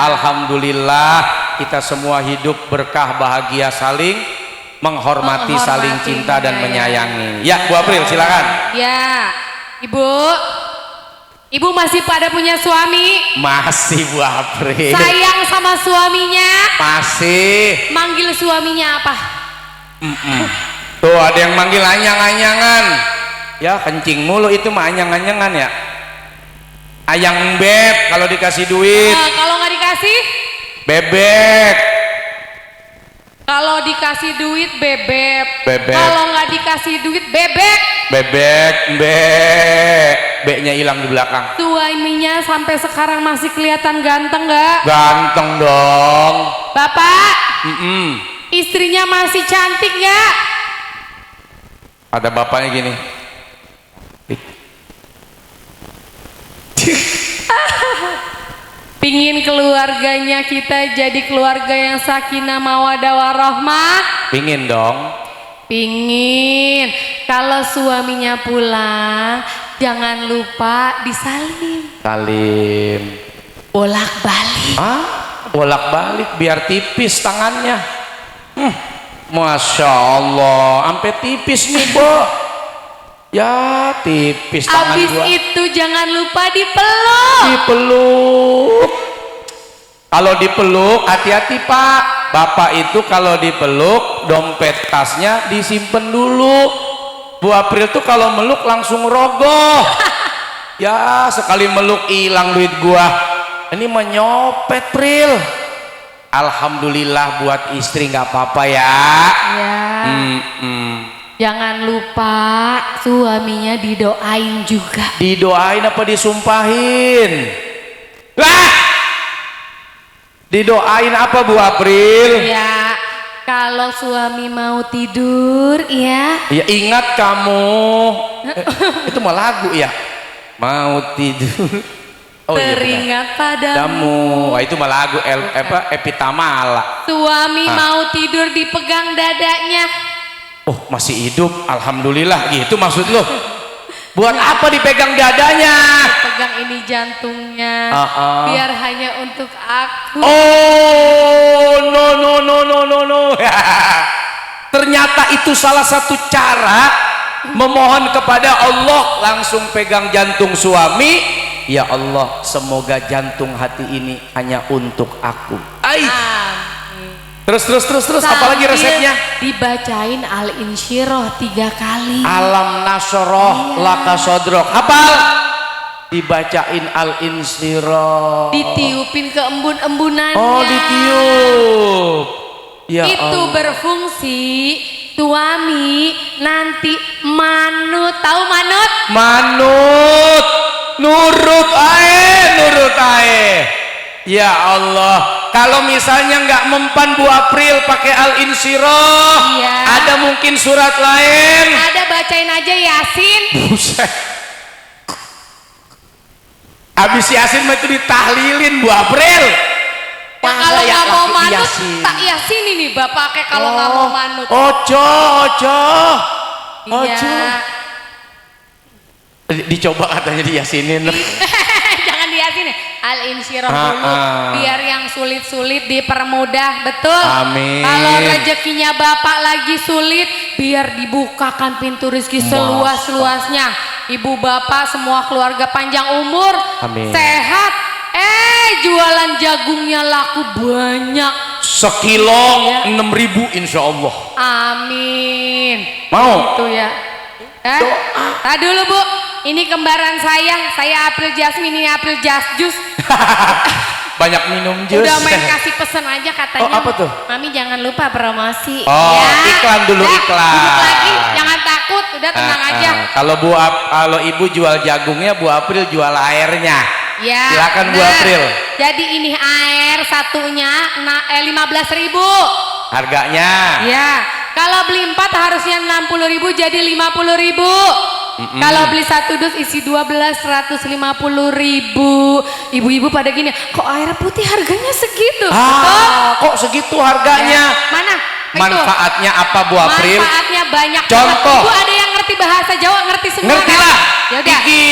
Alhamdulillah kita semua hidup berkah bahagia saling menghormati saling cinta dan menyayangi. Ya Bu April silakan. Ya Ibu masih pada punya suami? Masih Bu April. Sayang sama suaminya? Masih. Manggil suaminya apa? Tuh ada yang manggil anyang-anyangan. Ya kencing mulu itu mah anyang-anyangan ya. Ayang beb kalau dikasih duit. Kalau nggak dikasih? Bebek. Kalau dikasih duit bebek. Bebek. Kalau nggak dikasih duit bebek. Bebek, bek. Beknya hilang di belakang. Suaminya sampai sekarang masih kelihatan ganteng nggak? Ganteng dong. Bapak, istrinya masih cantik nggak? Ada bapaknya gini. Pingin keluarganya kita jadi keluarga yang sakinah mawadah warahmah? Pingin dong. Pingin. Kalau suaminya pulang, jangan lupa disalim. Salim. Bolak-balik. Bolak-balik biar tipis tangannya. Masya Allah, sampai tipis nih Bo. Ya tipis tangan Abis gua. itu jangan lupa dipeluk. Dipeluk. Kalau dipeluk hati-hati Pak. Bapak itu kalau dipeluk dompet tasnya disimpan dulu. Bu April tuh kalau meluk langsung rogoh. Ya sekali meluk hilang duit gua. Ini menyopet Pril. Alhamdulillah buat istri nggak apa-apa ya. Ya. Jangan lupa suaminya didoain juga. Didoain apa disumpahin? Lah! Didoain apa Bu April? Ya, kalau suami mau tidur ya. Ya ingat kamu. Itu mah lagu ya. Mau tidur. Oh, Teringat padamu. Damu. Wah, itu mah lagu Epitamala. Suami mau tidur dipegang dadanya. Oh masih hidup, alhamdulillah gitu maksud lo. Buat apa dipegang dadanya? Pegang ini jantungnya. Biar hanya untuk aku. Oh no. Ternyata itu salah satu cara memohon kepada Allah. Langsung pegang jantung suami. Ya Allah, semoga jantung hati ini hanya untuk aku. Terus apalagi resepnya? Dibacain Al-Insyirah 3 kali. Alam nasroh laka sodrok. Hafal? dibacain al-insyirah. Ditiupin ke embun-embunannya. Oh, ditiup. Ya itu Allah. berfungsi suami nanti manut. Tahu manut? Manut, nurut ae. Ya Allah, kalau misalnya nggak mempan Bu April pakai al-insyirah, Iya. ada mungkin surat lain. Ada, bacain aja Yasin. Buset. Habis Yasin mah itu ditahlilin Bu April. Ya, kalau nggak mau manut, tak Yasin ini bapak kayak kalau nggak mau manut. Ojo. Iya. Dicoba katanya di Yasinin. Jangan di Yasin ya. Al-insyirah dulu, Ah. biar yang sulit-sulit dipermudah, betul. Amin. Kalau rezekinya bapak lagi sulit, biar dibukakan pintu rezeki seluas-luasnya. Ibu bapak semua keluarga panjang umur, Amin. sehat. Jualan jagungnya laku banyak. Sekilo 6.000 insya Allah. Amin. Mau? Itu ya. Nah dulu Bu, ini kembaran saya April Jasmine, ini April Jasjus. Banyak minum jus. Udah main kasih pesen aja katanya. Oh, apa tuh? Mami jangan lupa promosi. Oh, iklan dulu, Dah, iklan. Duduk lagi, jangan takut, udah tenang aja. Kalau ibu jual jagungnya, Bu April jual airnya. Ya. Silakan Bu bener. April. Jadi ini air satunya 15.000. Harganya. Ya. Kalau beli 4 harusnya 60.000 jadi 50.000. Kalau beli 1 dus isi 12 150.000. Ibu-ibu pada gini, kok air putih harganya segitu? Kok segitu harganya? Ya. Mana? Manfaatnya apa Bu April? Manfaatnya banyak. Contoh. Ibu ada yang ngerti bahasa Jawa, ngerti semua Ngerti kan? lah. Ya udah. Iki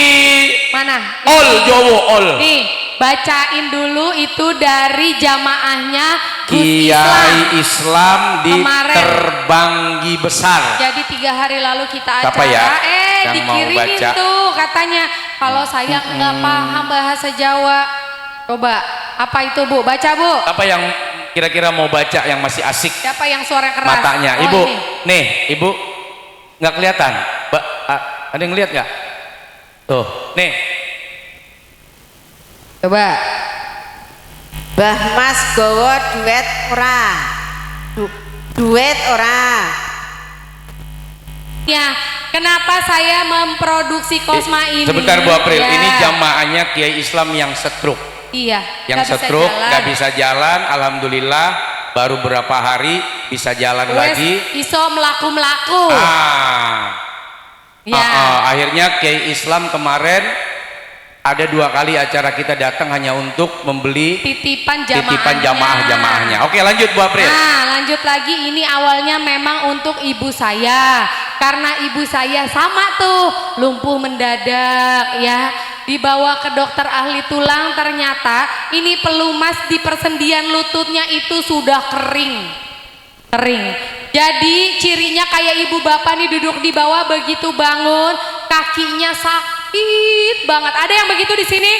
Mana? ol Jowo ol. Nih, bacain dulu itu dari jamaahnya Gus Islam. Kiai Islam di Kemarin. Terbanggi Besar. Jadi 3 hari lalu kita Siapa acara, ya yang mau dikirimin baca? tuh katanya kalau saya nggak paham bahasa Jawa. Coba, apa itu Bu? Baca Bu. Apa yang kira-kira mau baca yang masih asik Siapa yang suara keras? matanya? Oh, Ibu, ini. nih Ibu nggak kelihatan. Ada yang lihat nggak? Tuh, nih. Coba. Mbah Mas gowo duet ora? Duet ora? Ya, kenapa saya memproduksi Kosma ini? Sebentar Bu April, Ya. ini jamaahnya Kiai Islam yang stroke. Iya. Yang nggak bisa stroke jalan. nggak bisa jalan, alhamdulillah baru berapa hari bisa jalan Wes, lagi. iso melaku-melaku. Ya. Akhirnya Kiai Islam kemarin ada 2 kali acara kita datang hanya untuk membeli Titipan jamaah-jamaahnya. Oke, lanjut Bu April. Nah, lanjut lagi, ini awalnya memang untuk ibu saya. Karena ibu saya sama tuh, lumpuh mendadak ya. Dibawa ke dokter ahli tulang, ternyata ini pelumas di persendian lututnya itu sudah kering. Jadi cirinya kayak ibu bapak nih duduk di bawah, begitu bangun kakinya sakit banget. Ada yang begitu di sini?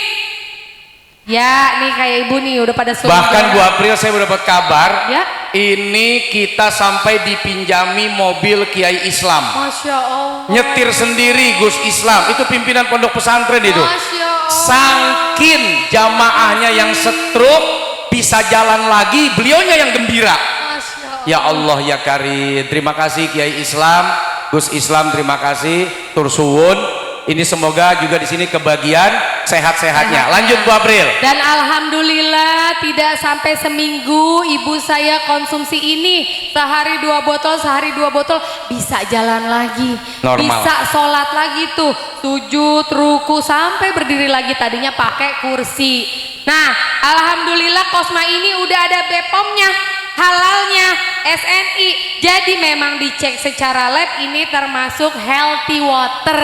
Ya, nih kayak ibu nih udah pada selingkuh. Bahkan Bu April saya mendapat kabar, Ya. ini kita sampai dipinjami mobil Kiai Islam. Masya Allah. Nyetir sendiri Gus Islam, itu pimpinan pondok pesantren itu. Masya Allah. Sangkin jamaahnya yang stroke bisa jalan lagi, beliaunya yang gembira. Masya Allah. Ya Allah ya Karim, terima kasih Kiai Islam, Gus Islam, terima kasih, tur suwun. Ini semoga juga di sini kebagian sehat-sehatnya. Lanjut Bu April. Dan alhamdulillah tidak sampai seminggu ibu saya konsumsi ini sehari 2 botol bisa jalan lagi. Normal. Bisa sholat lagi tuh, sujud, ruku sampai berdiri lagi, tadinya pakai kursi. Nah, alhamdulillah Kosma ini udah ada BPOM-nya, halalnya, SNI. Jadi memang dicek secara lab ini termasuk healthy water.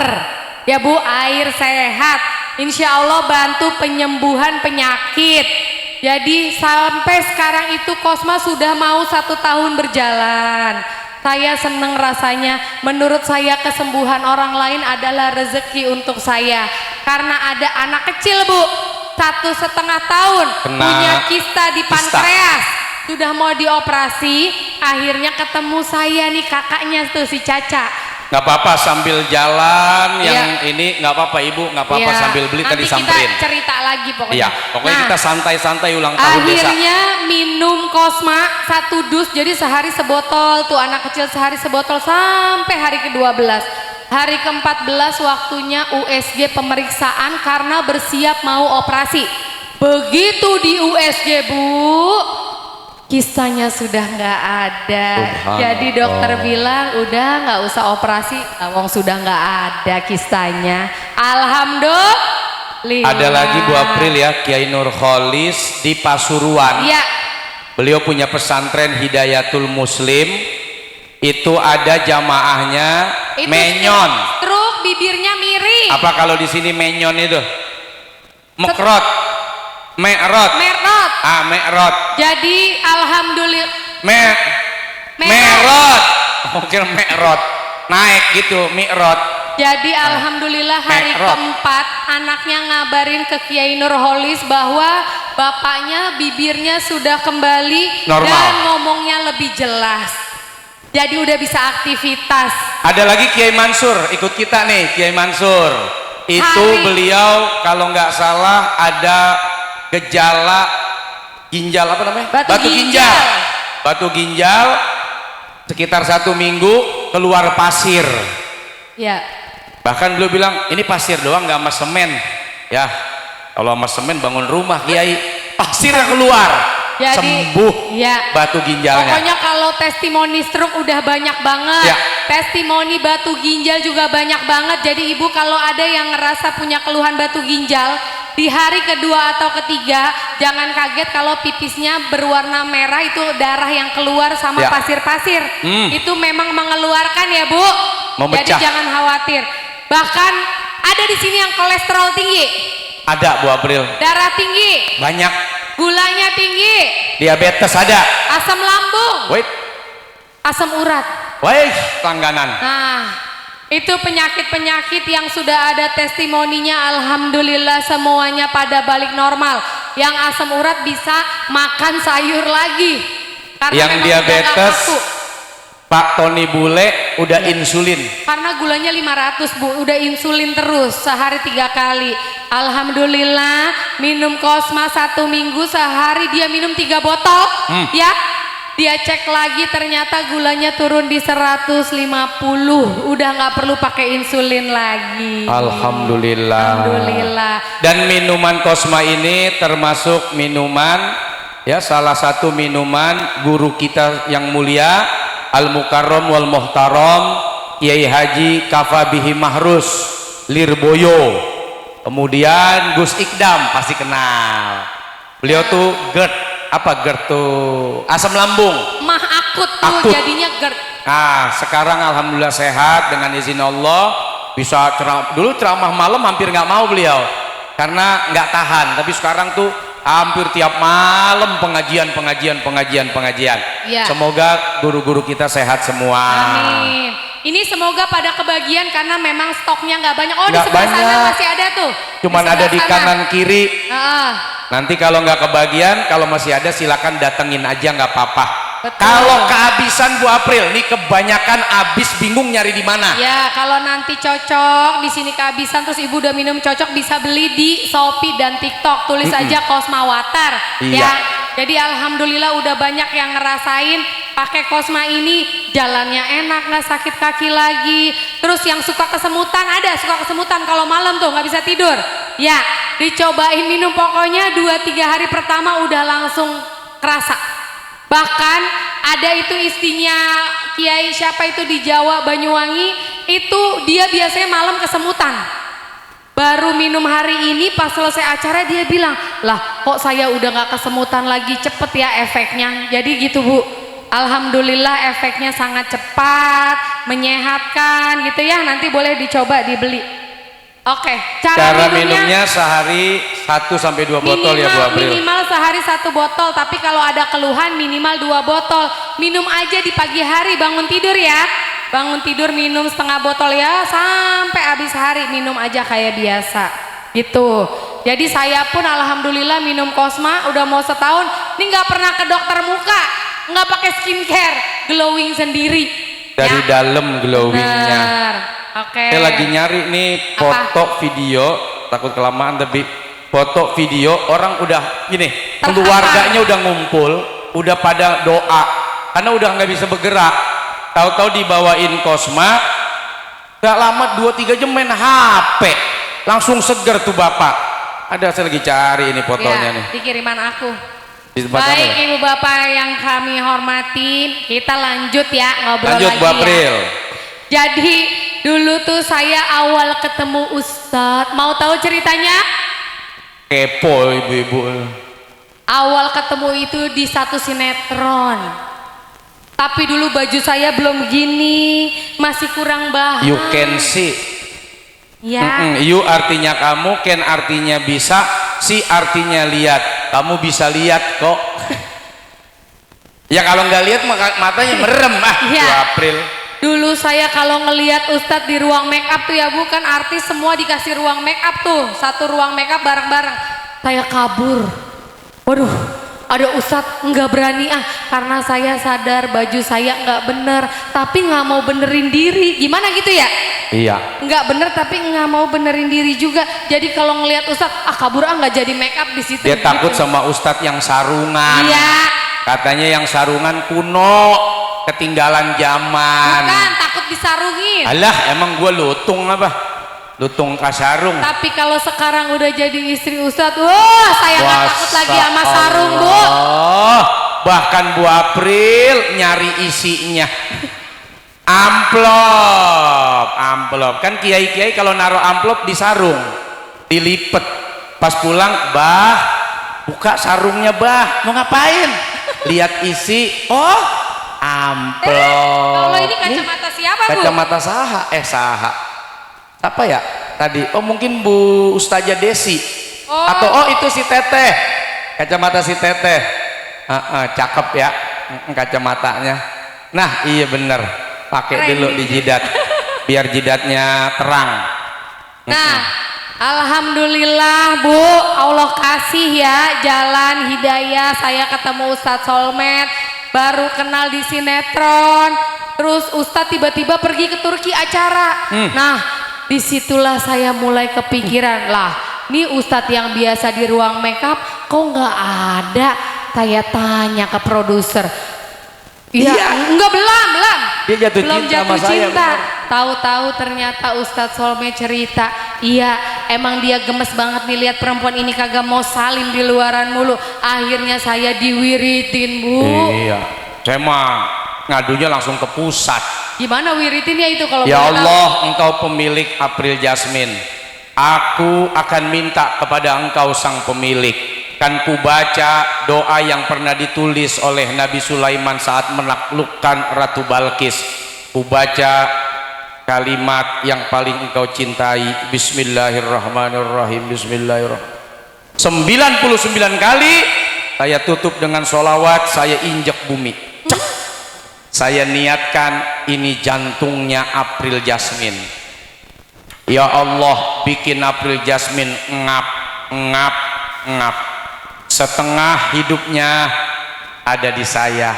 Ya Bu, air sehat, insya Allah bantu penyembuhan penyakit. Jadi sampai sekarang itu Kosma sudah mau 1 tahun berjalan. Saya seneng rasanya. Menurut saya kesembuhan orang lain adalah rezeki untuk saya. Karena ada anak kecil Bu, 1,5 tahun, punya kista di pankreas, sudah mau dioperasi. Akhirnya ketemu saya nih, kakaknya tuh si Caca. Nggak apa-apa sambil jalan, yang Iya. ini nggak apa-apa ibu, nggak apa-apa Iya. sambil beli tadi Nanti samperin. kita cerita lagi pokoknya. Iya, pokoknya Nah, kita santai-santai ulang tahun desa. akhirnya minum Kosma 1 dus, jadi sehari sebotol tuh anak kecil, sehari sebotol sampai hari ke-12. Hari ke-14 waktunya USG pemeriksaan karena bersiap mau operasi. Begitu di USG Bu, kistanya sudah nggak ada. Subhanallah. Jadi dokter bilang udah nggak usah operasi, wong sudah nggak ada kistanya. Alhamdulillah. Ada lagi Bu April ya, Kiai Nur Kholis di Pasuruan. Iya. Beliau punya pesantren Hidayatul Muslim. Itu ada jamaahnya Itu menyon. stroke, bibirnya miring. Apa kalau di sini menyon itu? Mekrot. Mekrot. Merot. Mekrot. Jadi alhamdulillah. Merot. Merot. Mungkin mekrot. Naik gitu, mikrot. Jadi alhamdulillah hari Merot. keempat anaknya ngabarin ke Kiai Nur Kholis bahwa bapaknya bibirnya sudah kembali Normal. dan ngomongnya lebih jelas. Jadi udah bisa aktivitas. Ada lagi Kiai Mansur, ikut kita nih Kiai Mansur. Itu Hari- beliau kalau nggak salah ada gejala ginjal apa namanya? Batu ginjal. Batu ginjal sekitar 1 minggu keluar pasir. Ya. Bahkan beliau bilang ini pasir doang nggak sama semen. Ya kalau sama semen bangun rumah Kiai, pasir yang keluar. Jadi Sembuh ya. batu ginjalnya. Pokoknya kalau testimoni stroke udah banyak banget. Ya. Testimoni batu ginjal juga banyak banget. Jadi ibu kalau ada yang ngerasa punya keluhan batu ginjal, di hari kedua atau ketiga jangan kaget kalau pipisnya berwarna merah, itu darah yang keluar sama Ya. pasir-pasir. Itu memang mengeluarkan ya Bu. Memecah. Jadi jangan khawatir. Bahkan ada di sini yang kolesterol tinggi, Ada Bu April, darah tinggi, banyak. gulanya tinggi, Diabetes ada. asam lambung, Wait, asam urat. wait, langganan. Nah, itu penyakit-penyakit yang sudah ada testimoninya, alhamdulillah semuanya pada balik normal. Yang asam urat bisa makan sayur lagi. Karena Yang memang udah nggak diabetes, kaku. Pak Tony Bule udah insulin. Karena gulanya 500 Bu, udah insulin terus sehari 3 kali. Alhamdulillah minum Kosma 1 minggu, sehari dia minum 3 botol. Ya, dia cek lagi ternyata gulanya turun di 150. Udah nggak perlu pakai insulin lagi. Alhamdulillah. Alhamdulillah. Dan minuman Kosma ini termasuk minuman, ya salah satu minuman guru kita yang mulia Al Mukarram wal Muhtaram Kiai Haji Kafabihi Mahrus Lirboyo. Kemudian Gus Ikdam pasti kenal. Beliau tuh GERD, apa GERD tuh? Asam lambung. Mah akut tuh Akut. jadinya GERD. Nah, sekarang alhamdulillah sehat dengan izin Allah. Bisa dulu ceramah malam hampir nggak mau beliau karena nggak tahan. Tapi sekarang tuh hampir tiap malam pengajian. Ya. Semoga guru-guru kita sehat semua. Amin. Ini semoga pada kebagian karena memang stoknya nggak banyak. Oh, di Nggak sebelah sana banyak. masih ada tuh. Cuman ada di sebelah sana. kanan kiri. Ah, Nanti kalau nggak kebagian, kalau masih ada silakan datengin aja nggak apa-apa. Betul. Kalau kehabisan Bu April, nih kebanyakan habis bingung nyari di mana. ya kalau nanti cocok di sini kehabisan terus ibu udah minum cocok, bisa beli di Shopee dan TikTok. Tulis aja Kosma Water. Iya. Ya. Jadi alhamdulillah udah banyak yang ngerasain pakai Kosma ini, jalannya enak, nggak sakit kaki lagi. Terus yang suka kesemutan, ada suka kesemutan kalau malam tuh nggak bisa tidur. Ya, dicobain minum, pokoknya 2-3 hari pertama udah langsung kerasa. Bahkan ada itu istrinya Kiai siapa itu di Jawa Banyuwangi, itu dia biasanya malam kesemutan. Baru minum hari ini pas selesai acara dia bilang, lah kok saya udah nggak kesemutan lagi, cepet ya efeknya. Jadi gitu Bu, alhamdulillah efeknya sangat cepat, menyehatkan gitu ya. Nanti boleh dicoba dibeli. Oke, cara minumnya sehari 1-2 botol ya Bu April. minimal sehari 1 botol, tapi kalau ada keluhan minimal 2 botol. Minum aja di pagi hari bangun tidur ya. Bangun tidur minum setengah botol ya, sampai habis hari minum aja kayak biasa. Gitu. Jadi saya pun alhamdulillah minum Kosma udah mau setahun. Ini nggak pernah ke dokter muka, nggak pakai skincare, glowing sendiri. dari Ya. dalam glowingnya. Bener. Oke. Saya lagi nyari nih foto video, takut kelamaan tapi foto video orang udah gini, keluarganya udah ngumpul, udah pada doa karena udah nggak bisa bergerak. Tahu-tahu dibawain Kosma, gak lama 2-3 jam main HP, langsung seger tuh bapak. Ada, saya lagi cari ini fotonya Ya, nih. di kiriman aku. Di tempat Baik mana? ibu bapak yang kami hormati, kita lanjut ya ngobrol Lanjut lagi Bu April. ya. Jadi dulu tuh saya awal ketemu Ustadz, mau tahu ceritanya? Kepo ibu-ibu. Awal ketemu itu di satu sinetron. Tapi dulu baju saya belum gini, masih kurang bahan. You can see. Ya. You artinya kamu, can artinya bisa, si artinya lihat. Kamu bisa lihat kok. Ya kalau nggak lihat matanya merem Ya. Bu April. Dulu saya kalau ngelihat Ustadz di ruang make up tuh ya bukan artis semua dikasih ruang make up tuh, satu ruang make up bareng-bareng. Saya kabur. Waduh, ada Ustadz nggak berani karena saya sadar baju saya nggak bener, tapi nggak mau benerin diri. Gimana gitu ya? Iya. Nggak bener tapi nggak mau benerin diri juga. Jadi kalau ngelihat Ustadz kabur nggak jadi make up di situ. Dia takut sama Ustadz yang sarungan. Iya. Katanya yang sarungan kuno, ketinggalan zaman. Bukan takut disarungin. Alah, emang gue lutung apa? Lutung kasarung. Tapi kalau sekarang udah jadi istri Ustadz, wah saya nggak takut lagi sama sarung Bu. Oh, bahkan Bu April nyari isinya. Amplop kan kiai-kiai kalau naruh amplop di sarung, dilipet. Pas pulang, bah, buka sarungnya bah, mau ngapain? Lihat isi, oh, amplop. Kalau ini kacamata siapa Bu? Kacamata saha, saha. Apa ya tadi? Oh mungkin Bu Ustazah Desi. Oh. Atau oh itu si Teteh. Kacamata si Teteh. Cakep ya kacamatanya. Nah iya bener. Pakai Keren. dulu di jidat. Biar jidatnya terang. Nah, alhamdulillah Bu, Allah kasih ya jalan hidayah. Saya ketemu Ustadz Solmed, baru kenal di sinetron. Terus Ustadz tiba-tiba pergi ke Turki acara. Nah, disitulah saya mulai kepikiran lah. Nih Ustadz yang biasa di ruang makeup, kok nggak ada? Saya tanya ke produser. Iya, enggak belum. Dia jatuh Belum cinta sama jatuh saya, cinta. Tahu-tahu ternyata Ustadz Solmed cerita, iya emang dia gemes banget nih lihat perempuan ini kagak mau salim di luaran mulu. Akhirnya saya diwiritin Bu. Iya. Saya mah ngadunya langsung ke pusat. Gimana wiritinnya itu kalau Ya boleh tahu? Allah, engkau pemilik April Jasmine. Aku akan minta kepada engkau sang pemilik. Kan ku baca doa yang pernah ditulis oleh Nabi Sulaiman saat menaklukkan Ratu Balkis. Ku baca kalimat yang paling engkau cintai. Bismillahirrahmanirrahim. Bismillahirrahmanirrahim. 99 kali saya tutup dengan sholawat, saya injek bumi. Cek. Saya niatkan ini jantungnya April Jasmine. Ya Allah, bikin April Jasmine ngap. Setengah hidupnya ada di saya.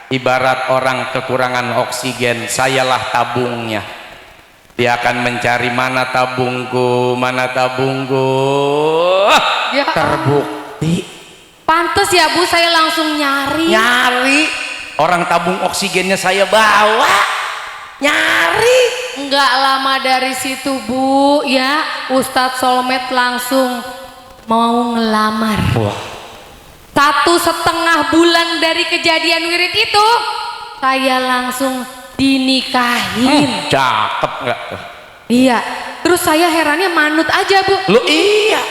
Ibarat orang kekurangan oksigen, sayalah tabungnya. Dia akan mencari mana tabungku. Ya, Terbukti. pantes ya Bu, saya langsung nyari. Orang tabung oksigennya saya bawa. Nyari. Enggak lama dari situ Bu, ya Ustadz Solmed langsung mau ngelamar. Wah. 1,5 bulan dari kejadian wirid itu, saya langsung dinikahin. Cakep nggak tuh? Iya. Terus saya herannya manut aja Bu. Lo iya.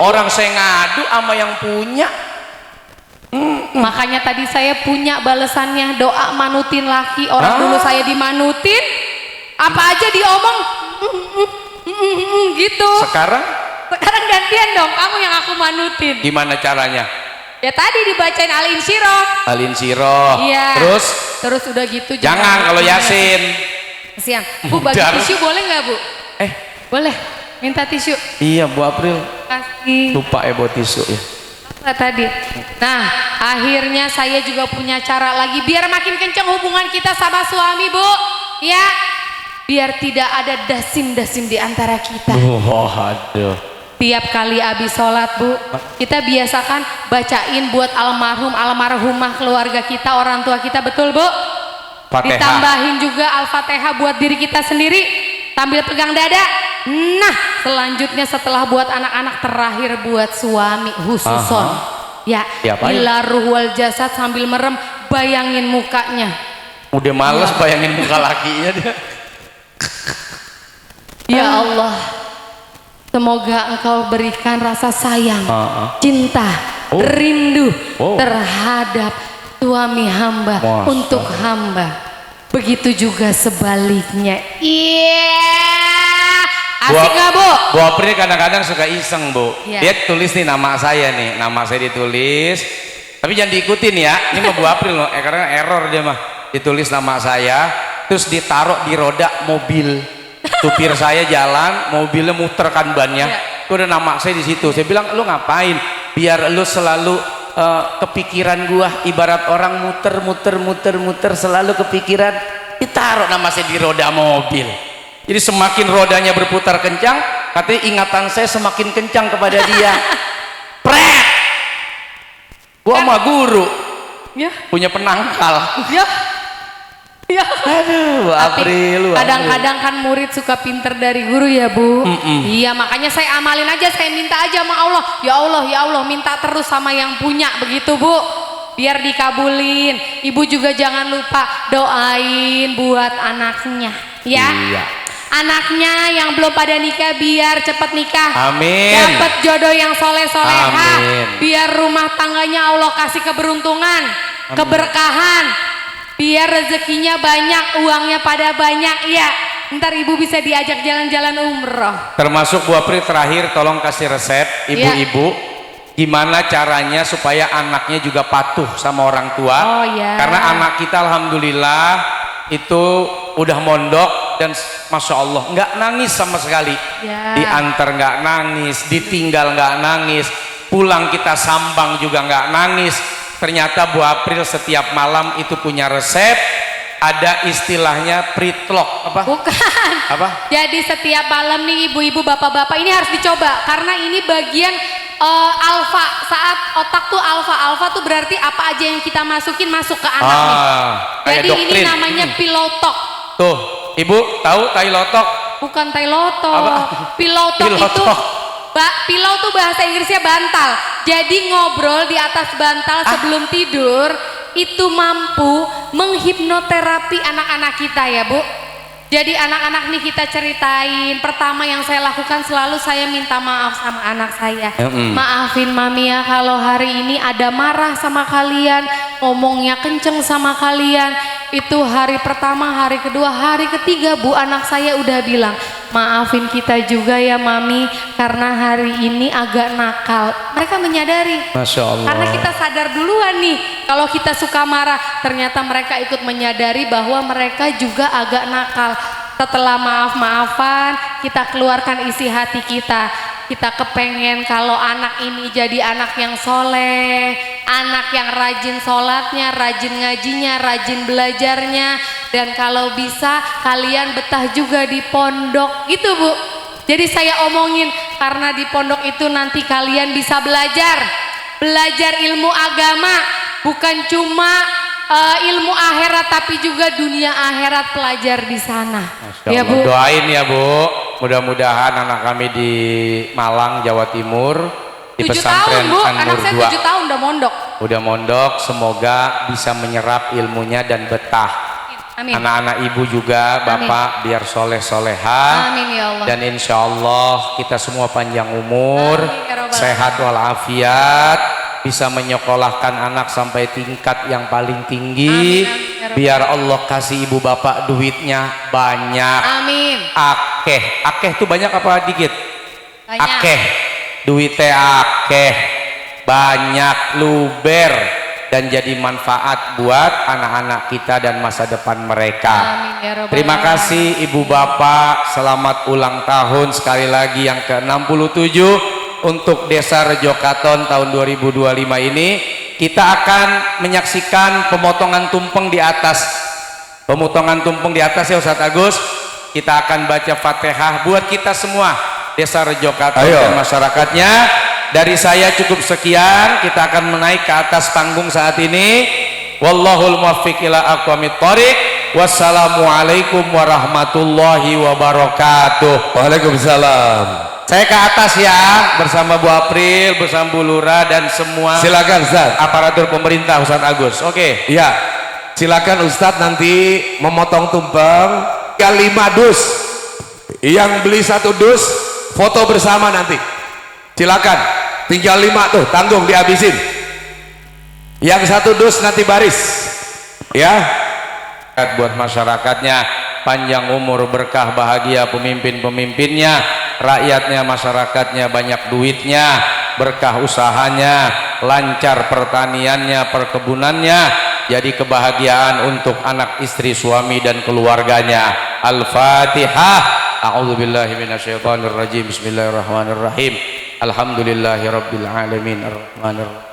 Orang saya ngadu sama yang punya. Makanya tadi saya punya balesannya, doa manutin laki. Orang dulu saya dimanutin, apa aja diomong gitu. Sekarang Sekarang gantian dong, kamu yang aku manutin. gimana caranya? Ya tadi dibacain Alin Syirah. Alin Syirah. Iya. Terus udah gitu jangan kalau Yasin. Siang. Bu bagi Dar. tisu boleh nggak Bu? Boleh. Minta tisu. Iya Bu April. Kasih. Lupa ya buat tisu ya. tadi. Nah, akhirnya saya juga punya cara lagi biar makin kencang hubungan kita sama suami, Bu. Ya, biar tidak ada dasim-dasim di antara kita. Aduh. Tiap kali habis sholat, Bu, kita biasakan bacain buat almarhumah keluarga kita, orang tua kita, betul, Bu? Fatihah. Ditambahin juga Al-Fatihah buat diri kita sendiri sambil pegang dada. Nah, selanjutnya setelah buat anak-anak, terakhir buat suami khususon. Ya, Diapain? ila ruh wal jasad sambil merem, bayangin mukanya. Udah males bayangin muka lakinya dia. Ya Allah, semoga Engkau berikan rasa sayang, cinta, rindu terhadap suami hamba untuk hamba. Begitu juga sebaliknya. Asik gak, Bu? Bu April kadang-kadang suka iseng, Bu. Iya. Dia tulis nih nama saya nih, nama saya ditulis. Tapi jangan diikutin ya. Ini mah Bu April loh, karena error dia mah. Ditulis nama saya, terus ditaruh di roda mobil. Supir saya jalan, mobilnya muter kan bannya. Itu ada nama saya di situ. Saya bilang, lu ngapain? Biar lu selalu kepikiran gua, ibarat orang muter selalu kepikiran, ditaruh nama saya di roda mobil. Jadi semakin rodanya berputar kencang, katanya ingatan saya semakin kencang kepada dia. Pret, gua sama guru Ya, punya penangkal. ya, ya. Aduh, Bu April, Kadang-kadang kan murid suka pinter dari guru ya, Bu. Iya, makanya saya amalin aja, saya minta aja sama Allah. Ya Allah, ya Allah, minta terus sama yang punya, begitu, Bu. Biar dikabulin. Ibu juga jangan lupa doain buat anaknya, ya. Iya. Anaknya yang belum pada nikah biar cepet nikah. Amin. Dapat jodoh yang soleh-soleha. Amin. Biar rumah tangganya Allah kasih keberuntungan, keberkahan. Biar rezekinya banyak, uangnya pada banyak, ya. Ntar ibu bisa diajak jalan-jalan umroh. Termasuk Bu April terakhir, tolong kasih resep ibu-ibu gimana caranya supaya anaknya juga patuh sama orang tua. Oh, ya. Karena anak kita alhamdulillah itu udah mondok dan masya Allah nggak nangis sama sekali. Ya. Diantar nggak nangis, ditinggal nggak nangis, pulang kita sambang juga nggak nangis. Ternyata Bu April setiap malam itu punya resep, ada istilahnya pritlok apa? Bukan. Apa? Jadi setiap malam nih ibu-ibu, bapak-bapak ini harus dicoba karena ini bagian alfa. Saat otak tuh alfa tuh berarti apa aja yang kita masukin masuk ke anak nih. Kayak Jadi ini doktrin. namanya pilotok. Tuh, Ibu tahu tai lotok? Bukan tai lotok. Apa? Pilotok itu Pilotok. pilau tuh bahasa Inggrisnya bantal. Jadi ngobrol di atas bantal sebelum tidur itu mampu menghipnoterapi anak-anak kita ya, Bu. Jadi anak-anak nih kita ceritain. Pertama yang saya lakukan selalu saya minta maaf sama anak saya. Maafin Mami ya kalau hari ini ada marah sama kalian, ngomongnya kenceng sama kalian. Itu hari pertama, hari kedua, hari ketiga Bu anak saya udah bilang, maafin kita juga ya Mami karena hari ini agak nakal. Mereka menyadari. Masya Allah. Karena kita sadar duluan nih kalau kita suka marah, ternyata mereka ikut menyadari bahwa mereka juga agak nakal. Setelah maaf-maafan, kita keluarkan isi hati kita. Kita kepengen kalau anak ini jadi anak yang soleh, anak yang rajin sholatnya, rajin ngajinya, rajin belajarnya, dan kalau bisa kalian betah juga di pondok gitu Bu. Jadi saya omongin karena di pondok itu nanti kalian bisa belajar ilmu agama, bukan cuma ilmu akhirat tapi juga dunia akhirat pelajar di sana. Ya Bu. Doain ya Bu, mudah-mudahan anak kami di Malang, Jawa Timur di 7 tahun pesantren Bu, An anak Nur saya 2 7 tahun udah mondok. udah mondok, semoga bisa menyerap ilmunya dan betah. Amin. Anak-anak ibu juga, bapak biar soleh-soleha. Amin ya Allah. Dan insya Allah kita semua panjang umur, Amin, ya Rabbal sehat walafiat, bisa menyekolahkan anak sampai tingkat yang paling tinggi. Amin, amin, ya Rabbal. Biar Allah kasih ibu bapak duitnya banyak. Amin. Akeh tuh banyak apa dikit? Banyak. Akeh, duitnya akeh, banyak, luber, dan jadi manfaat buat anak-anak kita dan masa depan mereka. Amin ya Rabbal Terima alamin. kasih ibu bapak, selamat ulang tahun sekali lagi yang ke-67. untuk Desa Rejo Katon tahun 2025 ini kita akan menyaksikan pemotongan tumpeng di atas. Pemotongan tumpeng di atas ya Ustadz Agus. Kita akan baca Fatihah buat kita semua Desa Rejo Katon dan masyarakatnya. Dari saya cukup sekian, kita akan menaik ke atas panggung saat ini. Wallahul muwaffiq ila aqwamit thoriq. Wassalamualaikum warahmatullahi wabarakatuh. Waalaikumsalam. Saya ke atas ya bersama Bu April, bersama Bu Lura dan semua Silakan Ustaz. aparatur pemerintah Ustadz Agus. Oke. Ya, silakan Ustadz nanti memotong tumpeng. Yang 5 dus, yang beli 1 dus, foto bersama nanti. Silakan, tinggal 5 tuh, tanggung dihabisin. Yang 1 dus nanti baris, ya. Buat masyarakatnya panjang umur, berkah, bahagia pemimpin-pemimpinnya, rakyatnya, masyarakatnya banyak duitnya, berkah usahanya, lancar pertaniannya, perkebunannya, jadi kebahagiaan untuk anak istri, suami dan keluarganya. Al-Fatihah. A'udzubillahi minasyaitonirrajim. Bismillahirrahmanirrahim. Alhamdulillahirabbil alamin arrahmanirrahim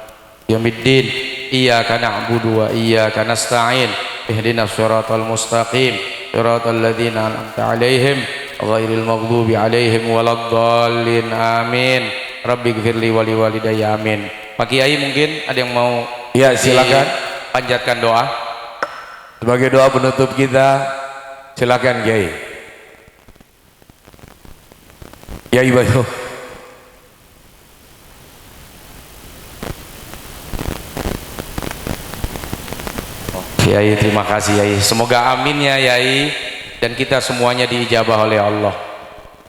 yaumiddin. Iyyaka na'budu wa iyyaka nasta'in. Ihdinas siratal mustaqim. Siratal ladzina an'amta 'alaihim ghairil maghdubi 'alaihim waladdallin. Amin. Rabbighfirli wa liwalidayya. Amin. Pak Kiai mungkin ada yang mau Ya, silakan. panjatkan doa. Sebagai doa penutup kita, silakan Kiai. Ya Ibu. Yai, terima kasih Yai. Semoga amin ya Yai, dan kita semuanya diijabah oleh Allah.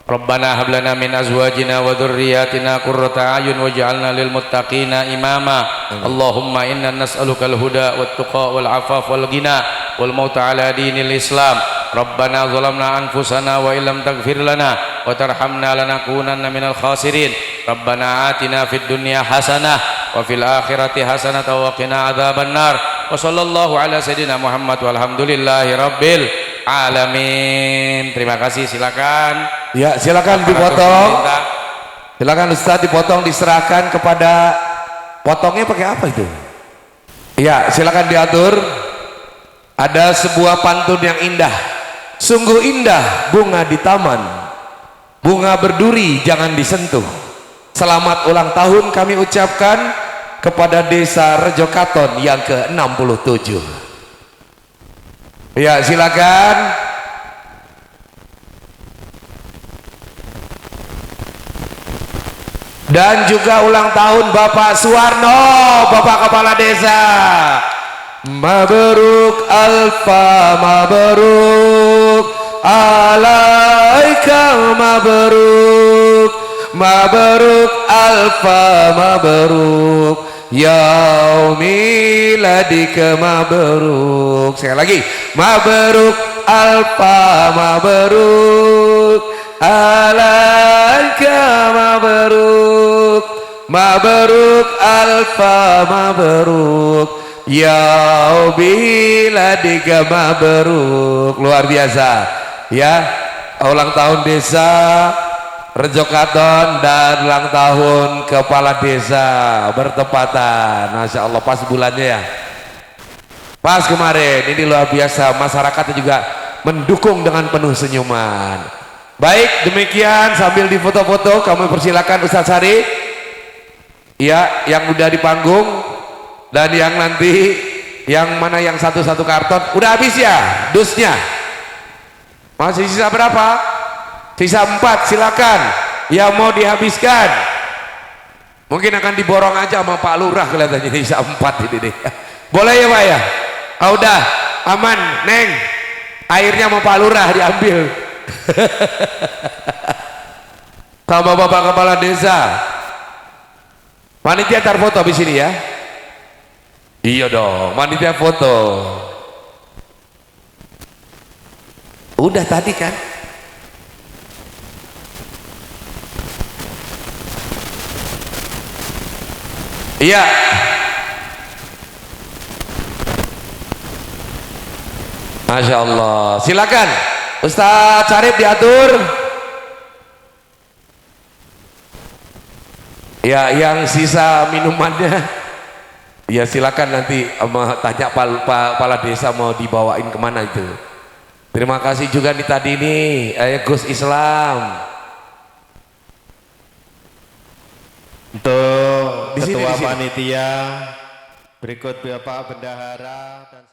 Rabbana hab lana min azwajina wa dzurriyyatina qurrata a'yun waj'alna lil muttaqina imama. Allahumma inna nas'aluka al huda wat tuqa wal afaf wal ghina wal mauta ala dinil Islam. Rabbana zalamna anfusana wa illam taghfir lana wa tarhamna lanakunanna minal khasirin. Rabbana atina fid dunya hasanah wa fil akhirati hasanah wa qina adzaban nar. Wa sallallahu ala sayyidina Muhammad walhamdulillahi rabbil alamin. Terima kasih, silakan. Ya, silakan dipotong. Silakan Ustaz dipotong, diserahkan kepada potongnya pakai apa itu? Ya, silakan diatur. Ada sebuah pantun yang indah. Sungguh indah bunga di taman. Bunga berduri jangan disentuh. Selamat ulang tahun kami ucapkan kepada Desa Rejo Katon yang ke-67. Ya, silakan. Dan juga ulang tahun Bapak Suwarno, Bapak Kepala Desa. Mabruk alfa mabruk alaika mabruk mabruk alfa mabruk yaumiladika mabruk. Sekali lagi, mabruk alfa mabruk alaika mabruk mabruk alfa mabruk yaumiladika mabruk. Luar biasa ya, ulang tahun Desa Rejo Katon dan ulang tahun Kepala Desa bertepatan. Masya Allah, pas bulannya ya, pas kemarin. Ini luar biasa, masyarakatnya juga mendukung dengan penuh senyuman. Baik, demikian sambil difoto-foto kami persilakan Ustadz Sari ya, yang udah di panggung, dan yang nanti yang mana yang satu-satu karton udah habis ya dusnya. Masih sisa berapa? Sisa 4, silakan yang mau dihabiskan. Mungkin akan diborong aja sama Pak Lurah kelihatannya, sisa 4 ini nih. Boleh ya Pak ya? Oh, udah aman Neng, airnya sama Pak Lurah diambil. Sama Bapak Kepala Desa. Panitia tar foto di sini ya. Iya dong, panitia foto. Udah tadi kan? Iya. Masya Allah. Silakan Ustadz Syarif diatur. Ya, yang sisa minumannya ya silakan nanti tanya kepala desa mau dibawain kemana itu. Terima kasih juga nih tadi nih Gus Islam. Untuk Di sini, ketua di sini. panitia berikut Bapak Bendahara dan